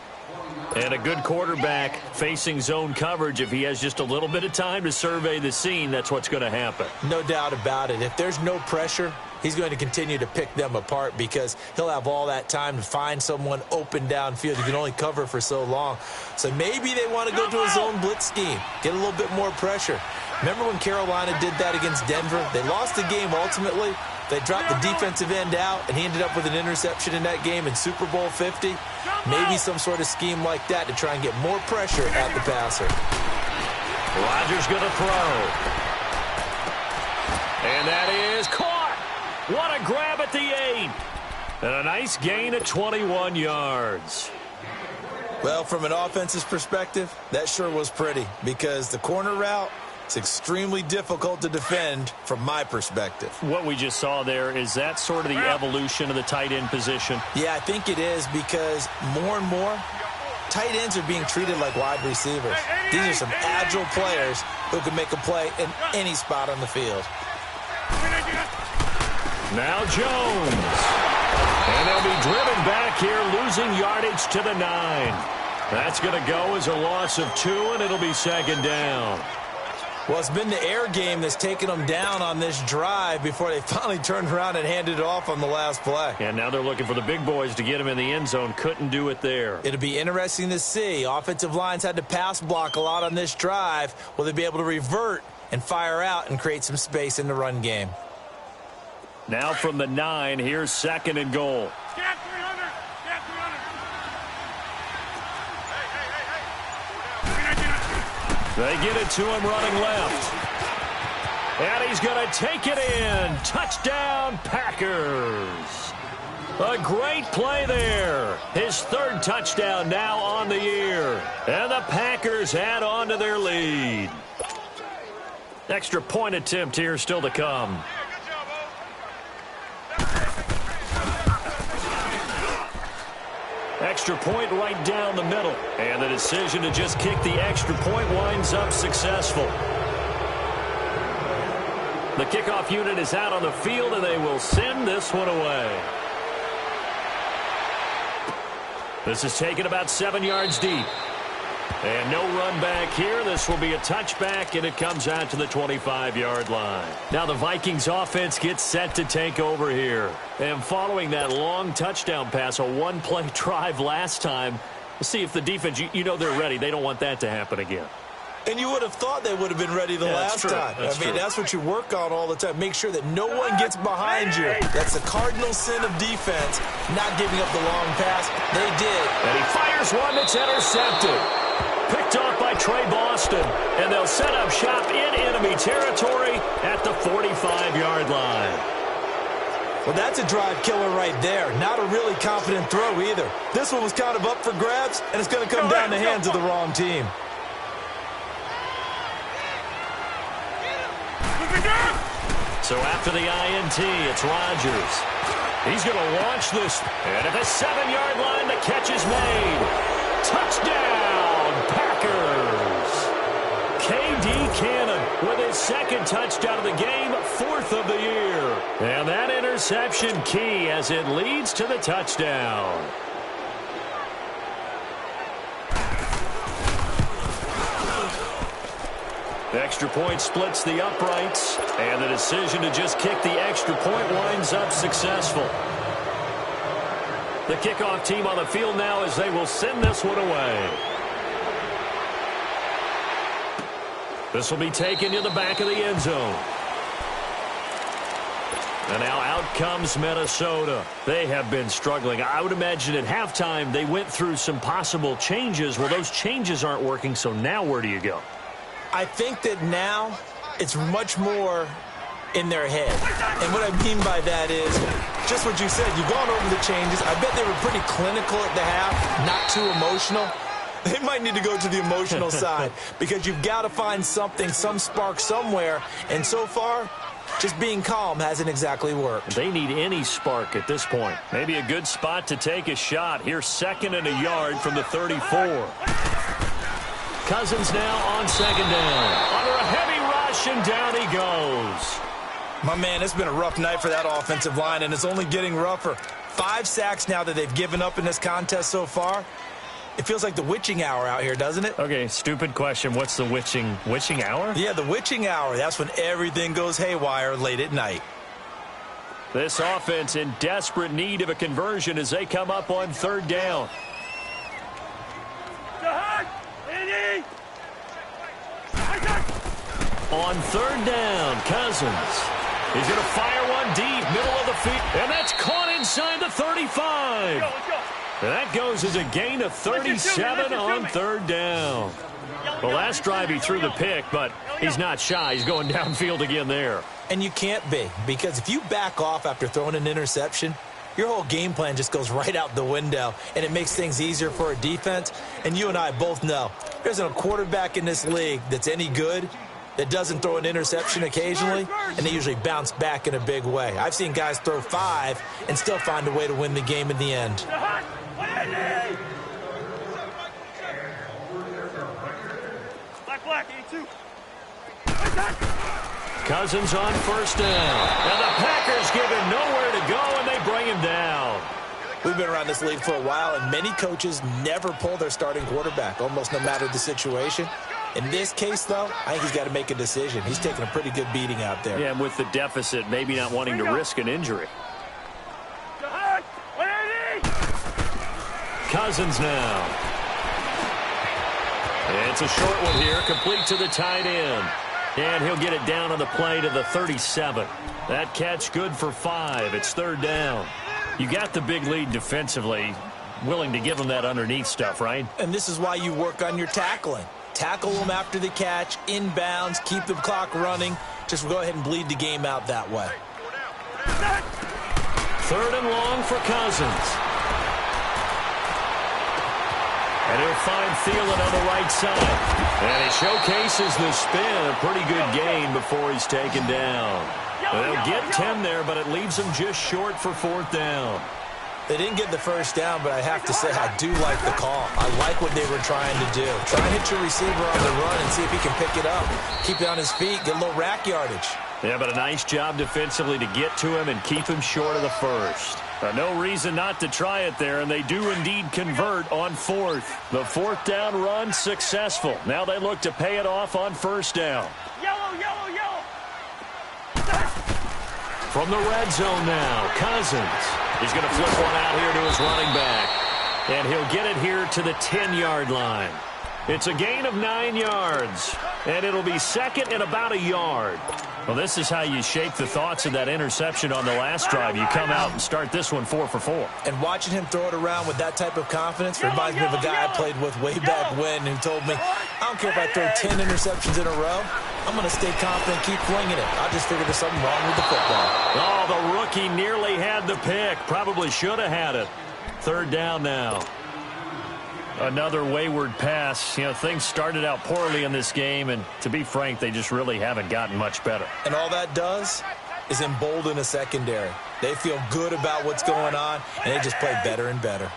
And a good quarterback facing zone coverage. If he has just a little bit of time to survey the scene, that's what's going to happen. No doubt about it. If there's no pressure, he's going to continue to pick them apart because he'll have all that time to find someone open downfield. You can only cover for so long. So maybe they want to go to a zone blitz scheme, get a little bit more pressure. Remember when Carolina did that against Denver? They lost the game ultimately. They dropped the defensive end out, and he ended up with an interception in that game in Super Bowl 50. Maybe some sort of scheme like that to try and get more pressure at the passer. Rodgers going to throw. And that is caught. What a grab at the 8. And a nice gain at 21 yards. Well, from an offensive perspective, that sure was pretty because the corner route, it's extremely difficult to defend from my perspective. What we just saw there, is that sort of the evolution of the tight end position? Yeah, I think it is because more and more, tight ends are being treated like wide receivers. These are some agile players who can make a play in any spot on the field. Now Jones. And they'll be driven back here, losing yardage to the 9. That's going to go as a loss of 2, and it'll be 2nd down. Well, it's been the air game that's taken them down on this drive before they finally turned around and handed it off on the last play. And now they're looking for the big boys to get him in the end zone. Couldn't do it there. It'll be interesting to see. Offensive lines had to pass block a lot on this drive. Will they be able to revert and fire out and create some space in the run game? Now from the 9, here's 2nd and goal. Scat 300. Scat 300. They get it to him running left. And he's going to take it in. Touchdown, Packers. A great play there. His 3rd touchdown now on the year. And the Packers add on to their lead. Extra point attempt here still to come. Extra point right down the middle. And the decision to just kick the extra point winds up successful. The kickoff unit is out on the field, and they will send this one away. This is taken about 7 yards deep. And no run back here. This will be a touchback, and it comes out to the 25-yard line. Now the Vikings offense gets set to take over here. And following that long touchdown pass, a one-play drive last time, we'll see if the defense, you know they're ready. They don't want that to happen again. And you would have thought they would have been ready the last time. That's what you work on all the time. Make sure that no one gets behind you. That's the cardinal sin of defense, not giving up the long pass. They did. And he fires one that's intercepted. Picked off by Trey Boston. And they'll set up shop in enemy territory at the 45-yard line. Well, that's a drive killer right there. Not a really confident throw either. This one was kind of up for grabs, and it's going to come down the hands of the wrong team. So after the INT, it's Rodgers. He's going to launch this. And at the 7-yard line, the catch is made. Touchdown, Packers. KD Cannon with his second touchdown of the game, 4th of the year. And that interception key as it leads to the touchdown. The extra point splits the uprights, and the decision to just kick the extra point winds up successful. The kickoff team on the field now as they will send this one away. This will be taken to the back of the end zone. And now out comes Minnesota. They have been struggling. I would imagine at halftime they went through some possible changes. Well, those changes aren't working, so now where do you go? I think that now it's much more in their head. And what I mean by that is just what you said. You've gone over the changes. I bet they were pretty clinical at the half, not too emotional. They might need to go to the emotional side because you've got to find something, some spark somewhere. And so far, just being calm hasn't exactly worked. They need any spark at this point. Maybe a good spot to take a shot. Here's 2nd and a yard from the 34. Cousins now on 2nd down. Under a heavy rush, and down he goes. My man, it's been a rough night for that offensive line, and it's only getting rougher. 5 sacks now that they've given up in this contest so far. It feels like the witching hour out here, doesn't it? Okay, stupid question. What's the witching hour? Yeah, the witching hour. That's when everything goes haywire late at night. This offense in desperate need of a conversion as they come up on 3rd down. On 3rd down, Cousins. He's going to fire one deep, middle of the field. And that's caught inside the 35. And that goes as a gain of 37 on 3rd down. The last drive he threw the pick, but he's not shy. He's going downfield again there. And you can't be, because if you back off after throwing an interception, your whole game plan just goes right out the window, and it makes things easier for a defense. And you and I both know there's a quarterback in this league that's any good that doesn't throw an interception occasionally, and they usually bounce back in a big way. I've seen guys throw 5 and still find a way to win the game in the end. Black, 82. Cousins on 1st down. And the Packers give him nowhere to go, and they bring him down. We've been around this league for a while, and many coaches never pull their starting quarterback, almost no matter the situation. In this case, though, I think he's got to make a decision. He's taking a pretty good beating out there. Yeah, and with the deficit, maybe not wanting to risk an injury. Cousins now. It's a short one here, complete to the tight end. And he'll get it down on the play to the 37. That catch good for 5. It's 3rd down. You got the big lead defensively, willing to give them that underneath stuff, right? And this is why you work on your tackling. Tackle them after the catch, inbounds, keep the clock running. Just go ahead and bleed the game out that way. 3rd and long for Cousins. And he'll find Thielen on the right side. And he showcases the spin. A pretty good gain before he's taken down. They'll get 10 there, but it leaves them just short for 4th down. They didn't get the 1st down, but I have to say I do like the call. I like what they were trying to do. Try and hit your receiver on the run and see if he can pick it up. Keep it on his feet, get a little rack yardage. Yeah, but a nice job defensively to get to him and keep him short of the first. No reason not to try it there, and they do indeed convert on fourth. The fourth down run successful. Now they look to pay it off on first down. Yellow, yellow, yellow. From the red zone now, Cousins. He's going to flip one out here to his running back. And he'll get it here to the 10-yard line. It's a gain of 9 yards, and it'll be second and about a yard. Well, this is how you shake the thoughts of that interception on the last drive. You come out and start this one 4 for 4. And watching him throw it around with that type of confidence reminds me of a guy I played with way back when who told me, I don't care if I throw 10 interceptions in a row, I'm going to stay confident, keep flinging it. I just figured there's something wrong with the football. Oh, the rookie nearly had the pick. Probably should have had it. Third down now. Another wayward pass. You know, things started out poorly in this game, and to be frank, they just really haven't gotten much better. And all that does is embolden a secondary. They feel good about what's going on, and they just play better and better.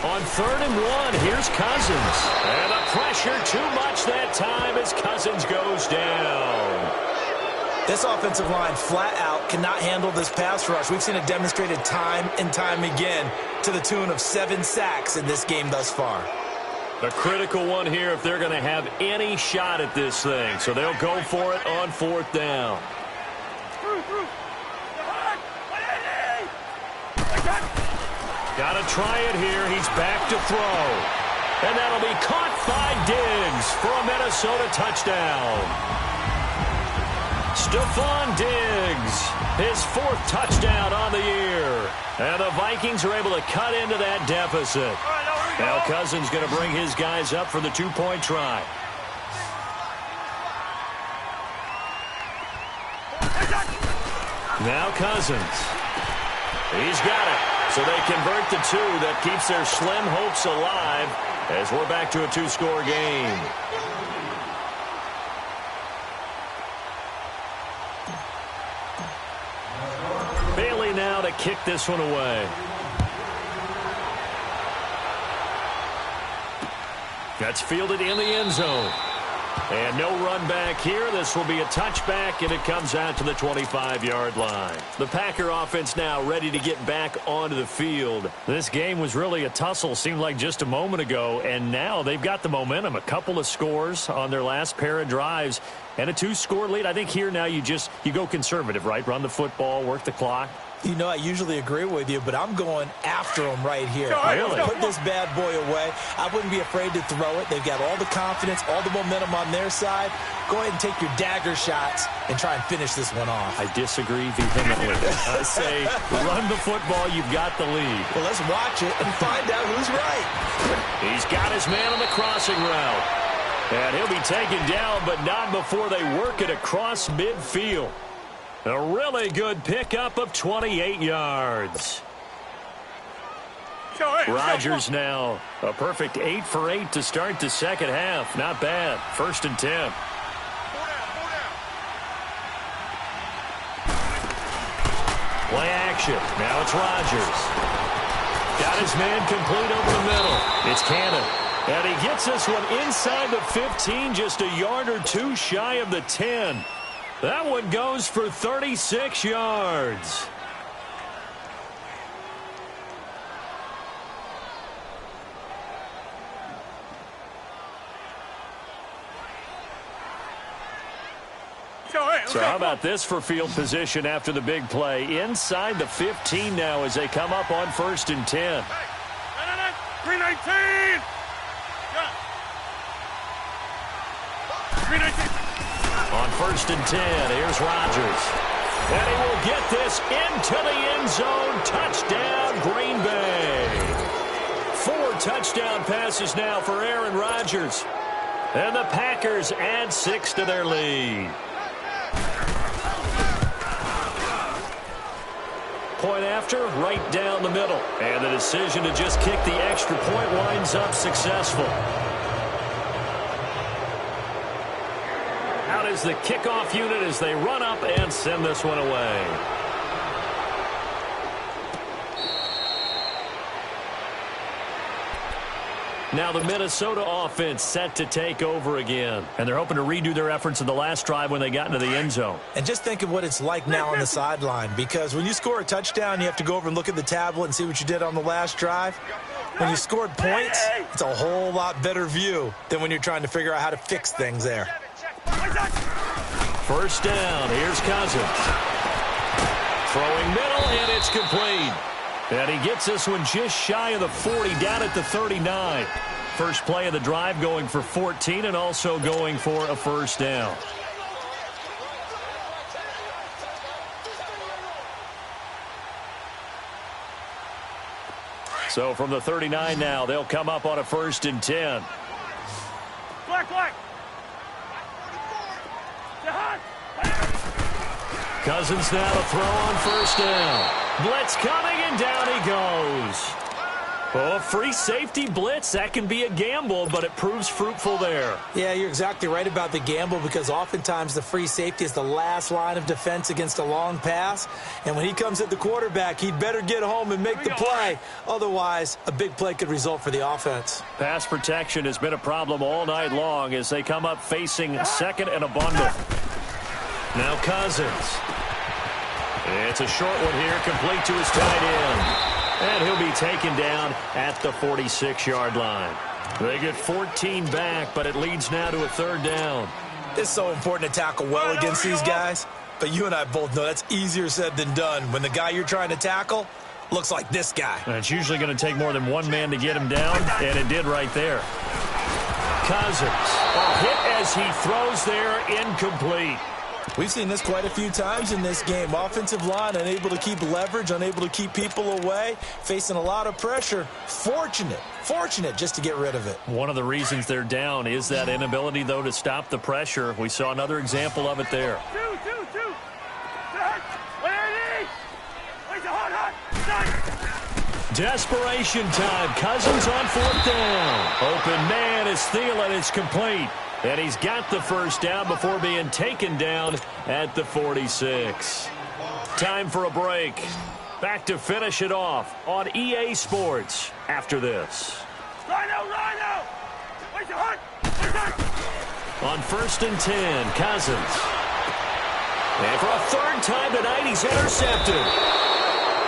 On 3rd and 1, here's Cousins. And the pressure too much that time as Cousins goes down. This offensive line flat out cannot handle this pass rush. We've seen it demonstrated time and time again to the tune of 7 sacks in this game thus far. A critical one here if they're going to have any shot at this thing. So they'll go for it on 4th down. Got to try it here. He's back to throw. And that'll be caught by Diggs for a Minnesota touchdown. Stephon Diggs, his 4th touchdown on the year. And the Vikings are able to cut into that deficit. Now Cousins going to bring his guys up for the 2-point try. Now Cousins. He's got it. So they convert the 2. That keeps their slim hopes alive as we're back to a 2-score game. Now to kick this one away. That's fielded in the end zone. And no run back here. This will be a touchback, and it comes out to the 25-yard line. The Packer offense now ready to get back onto the field. This game was really a tussle, seemed like just a moment ago, and now they've got the momentum. A couple of scores on their last pair of drives, and a 2-score lead. I think here now you go conservative, right? Run the football, work the clock. You know, I usually agree with you, but I'm going after him right here. Really? Put this bad boy away. I wouldn't be afraid to throw it. They've got all the confidence, all the momentum on their side. Go ahead and take your dagger shots and try and finish this one off. I disagree vehemently. I say run the football. You've got the lead. Well, let's watch it and find out who's right. He's got his man on the crossing route. And he'll be taken down, but not before they work it across midfield. A really good pickup of 28 yards. Rodgers now a perfect 8 for 8 to start the second half. Not bad. 1st and 10. Play action. Now it's Rodgers. Got his man complete over the middle. It's Cannon. And he gets this one inside the 15, just a yard or 2 shy of the 10. That one goes for 36 yards. So how about this for field position after the big play? Inside the 15 now as they come up on 1st and 10. 319! 319! On 1st and 10, here's Rodgers. And he will get this into the end zone. Touchdown, Green Bay. 4 touchdown passes now for Aaron Rodgers. And the Packers add 6 to their lead. Point after, right down the middle. And the decision to just kick the extra point winds up successful. Out is the kickoff unit as they run up and send this one away. Now the Minnesota offense set to take over again. And they're hoping to redo their efforts in the last drive when they got into the end zone. And just think of what it's like now on the sideline, because when you score a touchdown, you have to go over and look at the tablet and see what you did on the last drive. When you scored points, it's a whole lot better view than when you're trying to figure out how to fix things there. First down, here's Cousins. Throwing middle, and it's complete. And he gets this one just shy of the 40, down at the 39. First play of the drive going for 14 and also going for a first down. So from the 39 now, they'll come up on a 1st and 10. Black. Cousins now to throw on first down. Blitz coming, and down he goes. Oh, free safety blitz, that can be a gamble, but it proves fruitful there. Yeah, you're exactly right about the gamble, because oftentimes the free safety is the last line of defense against a long pass. And when he comes at the quarterback, he'd better get home and make the play. Otherwise, a big play could result for the offense. Pass protection has been a problem all night long as they come up facing second and a bundle. Now Cousins. It's a short one here, complete to his tight end. And he'll be taken down at the 46-yard line. They get 14 back, but it leads now to a 3rd down. It's so important to tackle well against these guys, but you and I both know that's easier said than done when the guy you're trying to tackle looks like this guy. And it's usually going to take more than one man to get him down, and it did right there. Cousins, a hit as he throws there, incomplete. We've seen this quite a few times in this game. Offensive line unable to keep leverage, unable to keep people away, facing a lot of pressure. Fortunate just to get rid of it. One of the reasons they're down is that inability, though, to stop the pressure. We saw another example of it there. Desperation time. Cousins on 4th down. Open man is Thielen. It's complete. And he's got the first down before being taken down at the 46. Time for a break. Back to finish it off on EA Sports after this. Rhino! Where's your heart? On 1st and 10, Cousins. And for a 3rd time tonight, he's intercepted.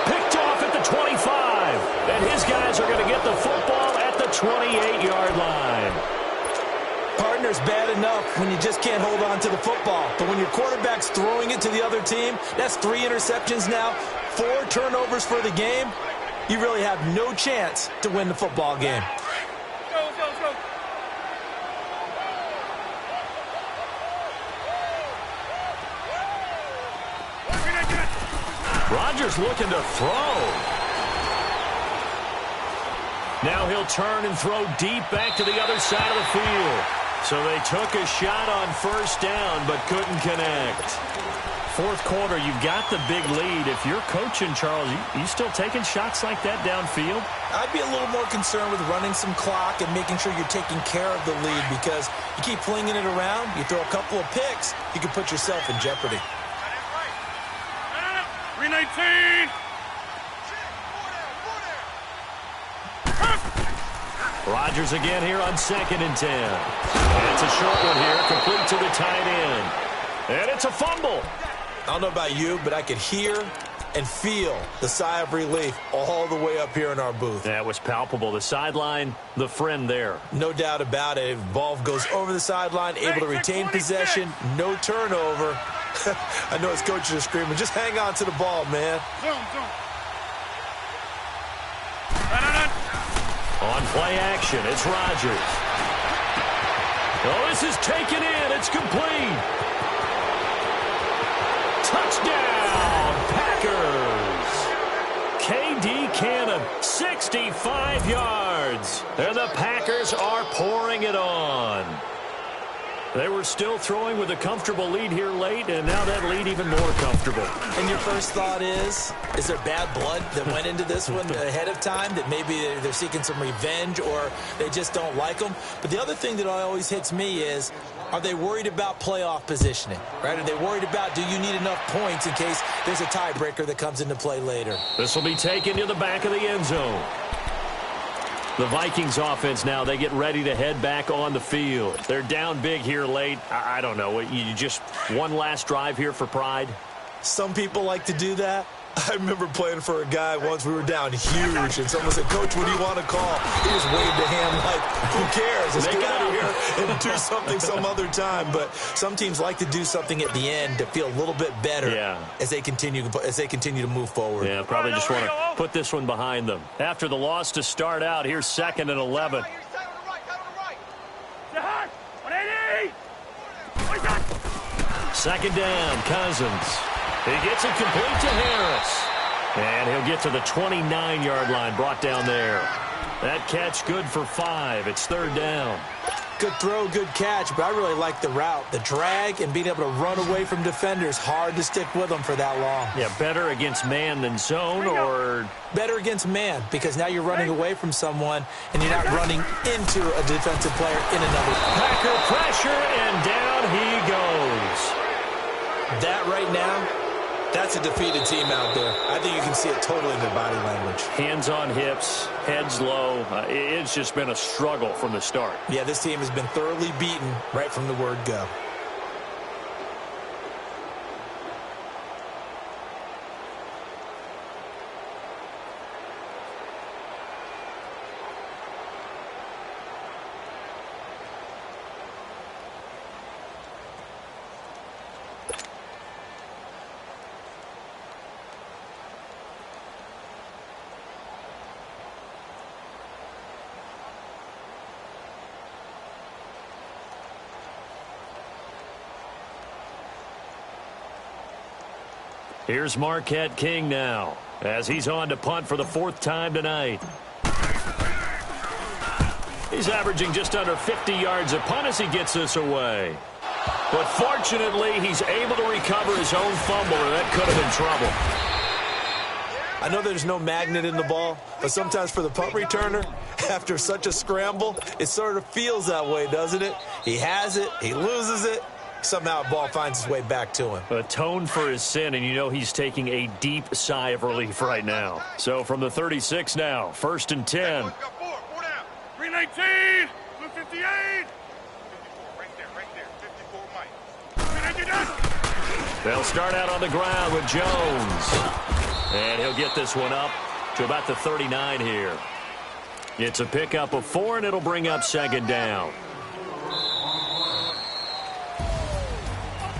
Picked off at the 25. And his guys are going to get the football at the 28-yard line. Partner's bad enough when you just can't hold on to the football. But when your quarterback's throwing it to the other team, that's 3 interceptions now, 4 turnovers for the game. You really have no chance to win the football game. Let's go. Rodgers looking to throw. Now he'll turn and throw deep back to the other side of the field. So they took a shot on 1st down, but couldn't connect. 4th quarter, you've got the big lead. If you're coaching, Charles, you still taking shots like that downfield? I'd be a little more concerned with running some clock and making sure you're taking care of the lead, because you keep flinging it around, you throw a couple of picks, you can put yourself in jeopardy. 319! Rodgers again here on 2nd and 10. And it's a short one here, complete to the tight end. And it's a fumble. I don't know about you, but I could hear and feel the sigh of relief all the way up here in our booth. That was palpable. The sideline, the friend there. No doubt about it. Ball goes over the sideline, able to retain possession, no turnover. I know his coaches are screaming, just hang on to the ball, man. Zoom. On play action, it's Rodgers. Oh, this is taken in. It's complete. Touchdown, Packers. KD Cannon, 65 yards. And the Packers are pouring it on. They were still throwing with a comfortable lead here late, and now that lead even more comfortable. And your first thought is there bad blood that went into this one ahead of time, that maybe they're seeking some revenge or they just don't like them? But the other thing that always hits me is, are they worried about playoff positioning, right? Are they worried about, do you need enough points in case there's a tiebreaker that comes into play later? This will be taken to the back of the end zone. The Vikings offense now, they get ready to head back on the field. They're down big here late. I don't know. You just one last drive here for pride? Some people like to do that. I remember playing for a guy once. We were down huge, and someone said, "Coach, what do you want to call?" He just waved a hand like, "Who cares? Let's get out of here and do something some other time." But some teams like to do something at the end to feel a little bit better as they continue to move forward. Yeah, probably just want to put this one behind them. After the loss to start out, here's 2nd and 11. Second down, Cousins. He gets it complete to Harris. And he'll get to the 29-yard line, brought down there. That catch good for 5. It's 3rd down. Good throw, good catch, but I really like the route. The drag and being able to run away from defenders, hard to stick with them for that long. Yeah, better against man than zone, or? Better against man, because now you're running away from someone and you're not running into a defensive player in another. Packer pressure, and down he goes. That right now, that's a defeated team out there. I think you can see it totally in their body language. Hands on hips, heads low. It's just been a struggle from the start. Yeah, this team has been thoroughly beaten right from the word go. Here's Marquette King now, as he's on to punt for the 4th time tonight. He's averaging just under 50 yards a punt as he gets this away. But fortunately, he's able to recover his own fumble, or that could have been trouble. I know there's no magnet in the ball, but sometimes for the punt returner, after such a scramble, it sort of feels that way, doesn't it? He has it, he loses it. Somehow the ball finds its way back to him. Atoned for his sin, and you know he's taking a deep sigh of relief right now. So from the 36 now, 1st and 10. 319, 258. 54, right there, 54, Mike. 319. They'll start out on the ground with Jones. And he'll get this one up to about the 39 here. It's a pickup of 4, and it'll bring up 2nd down.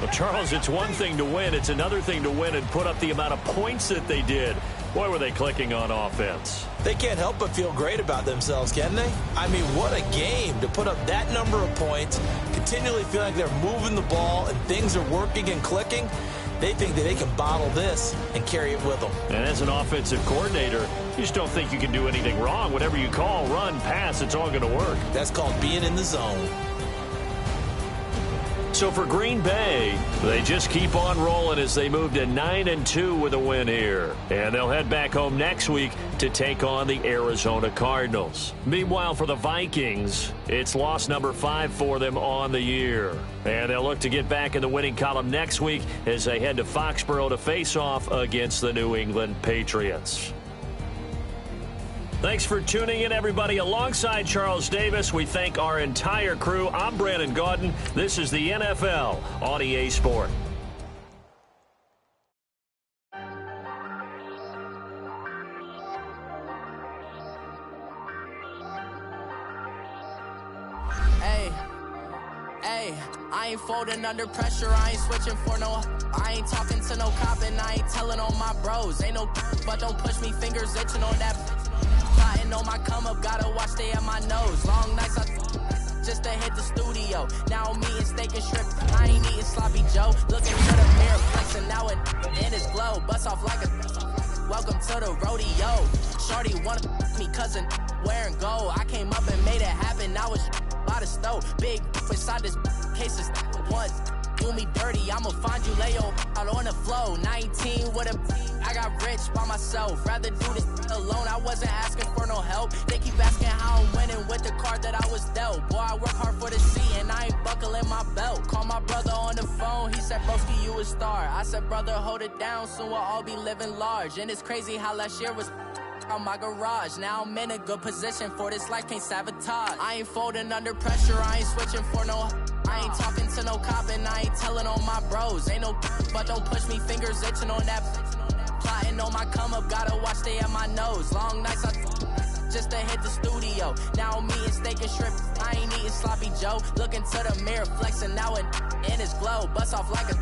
Well, Charles, it's one thing to win. It's another thing to win and put up the amount of points that they did. Boy, were they clicking on offense. They can't help but feel great about themselves, can they? I mean, what a game to put up that number of points, continually feel like they're moving the ball and things are working and clicking. They think that they can bottle this and carry it with them. And as an offensive coordinator, you just don't think you can do anything wrong. Whatever you call, run, pass, it's all going to work. That's called being in the zone. So for Green Bay, they just keep on rolling as they move to 9-2 with a win here. And they'll head back home next week to take on the Arizona Cardinals. Meanwhile, for the Vikings, it's loss number 5 for them on the year. And they'll look to get back in the winning column next week as they head to Foxborough to face off against the New England Patriots. Thanks for tuning in, everybody. Alongside Charles Davis, we thank our entire crew. I'm Brandon Gaudin. This is the NFL on EA Sport. I ain't folding under pressure, I ain't switching for no. I ain't talking to no cop and I ain't telling on my bros. Ain't no but don't push me, fingers itching on that. Plotting on my come up, gotta watch stay at my nose. Long nights just to hit the studio. Now I'm eating steak and shrimp, I ain't eating sloppy Joe. Looking to the mirror, flexing now and in his glow. Bust off like a welcome to the rodeo. Shorty wanna me cousin wearing gold. I came up and made it happen, now it's by the stove. Big inside this cases once do me dirty, I'ma find you lay out on the floor. 19 with a I got rich by myself, rather do this alone. I wasn't asking for no help, they keep asking how I'm winning with the card that I was dealt. Boy, I work hard for the C and I ain't buckling my belt. Call my brother on the phone, he said broski you a star. I said brother hold it down, soon we'll all be living large. And it's crazy how last year was on my garage. Now I'm in a good position for this life, can't sabotage. I ain't folding under pressure, I ain't switching for no. I ain't talking to no cop and I ain't telling on my bros. Ain't no but don't push me, fingers itching on that. Plotting on my come up, gotta watch stay at my nose. Long nights just to hit the studio. Now I'm eating steak and shrimp, I ain't eating sloppy Joe. Looking to the mirror, flexing now and in his glow. Bust off like a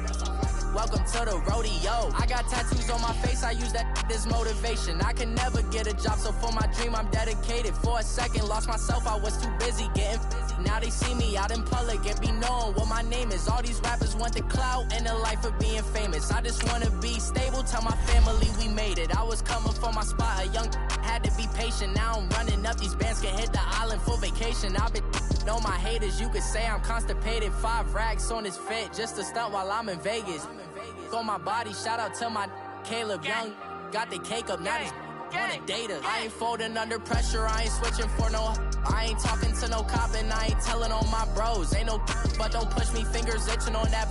welcome to the rodeo. I got tattoos on my face, I use that as motivation. I can never get a job, so for my dream I'm dedicated. For a second, lost myself, I was too busy getting busy. Now they see me out in public and be knowing what my name is. All these rappers want the clout and the life of being famous. I just wanna be stable, tell my family we made it. I was coming from my spot, a young had to be patient. Now I'm running up, these bands can hit the island for vacation. I've been on my haters, you could say I'm constipated. 5 racks on his fit, just to stunt while I'm in Vegas. On my body, shout out to my Caleb Young. Got the cake up, now these wanna date us. I ain't folding under pressure, I ain't switching for no. I ain't talking to no cop and I ain't telling on my bros. Ain't no but don't push me, fingers itching on that.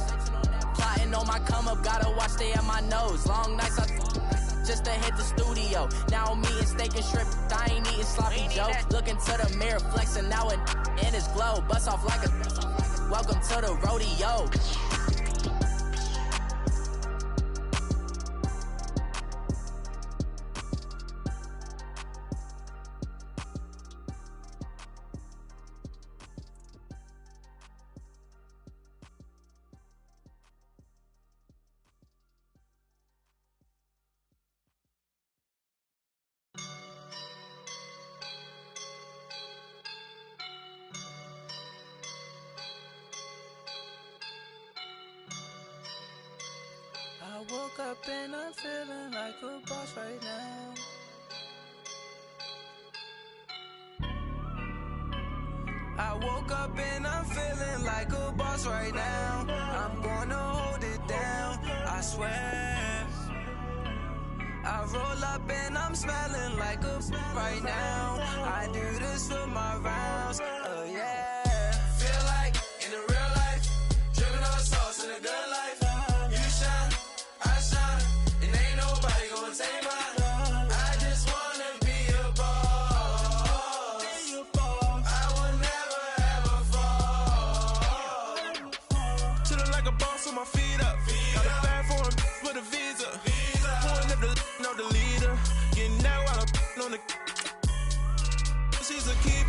Plotting on my come up, gotta watch stay at my nose. Long nights just to hit the studio. Now I'm eating steak and shrimp, I ain't eating sloppy Joe. Looking to the mirror, flexing now and in his glow. Bust off like a welcome to the rodeo. I woke up and I'm feeling like a boss right now. I woke up and I'm feeling like a boss right now. I'm gonna hold it down, I swear. I roll up and I'm smelling like a right now. I do this for my rounds, oh yeah. Feel like in the real life, dripping on sauce in a good life. You shine, I shine, and ain't nobody gonna take mine. I just wanna be a boss. I will never ever fall. Chillin' like a boss with my feet up. Got a bag for him with a visa. Pulling up the know the leader. Getting that while I'm on the. She's a kid.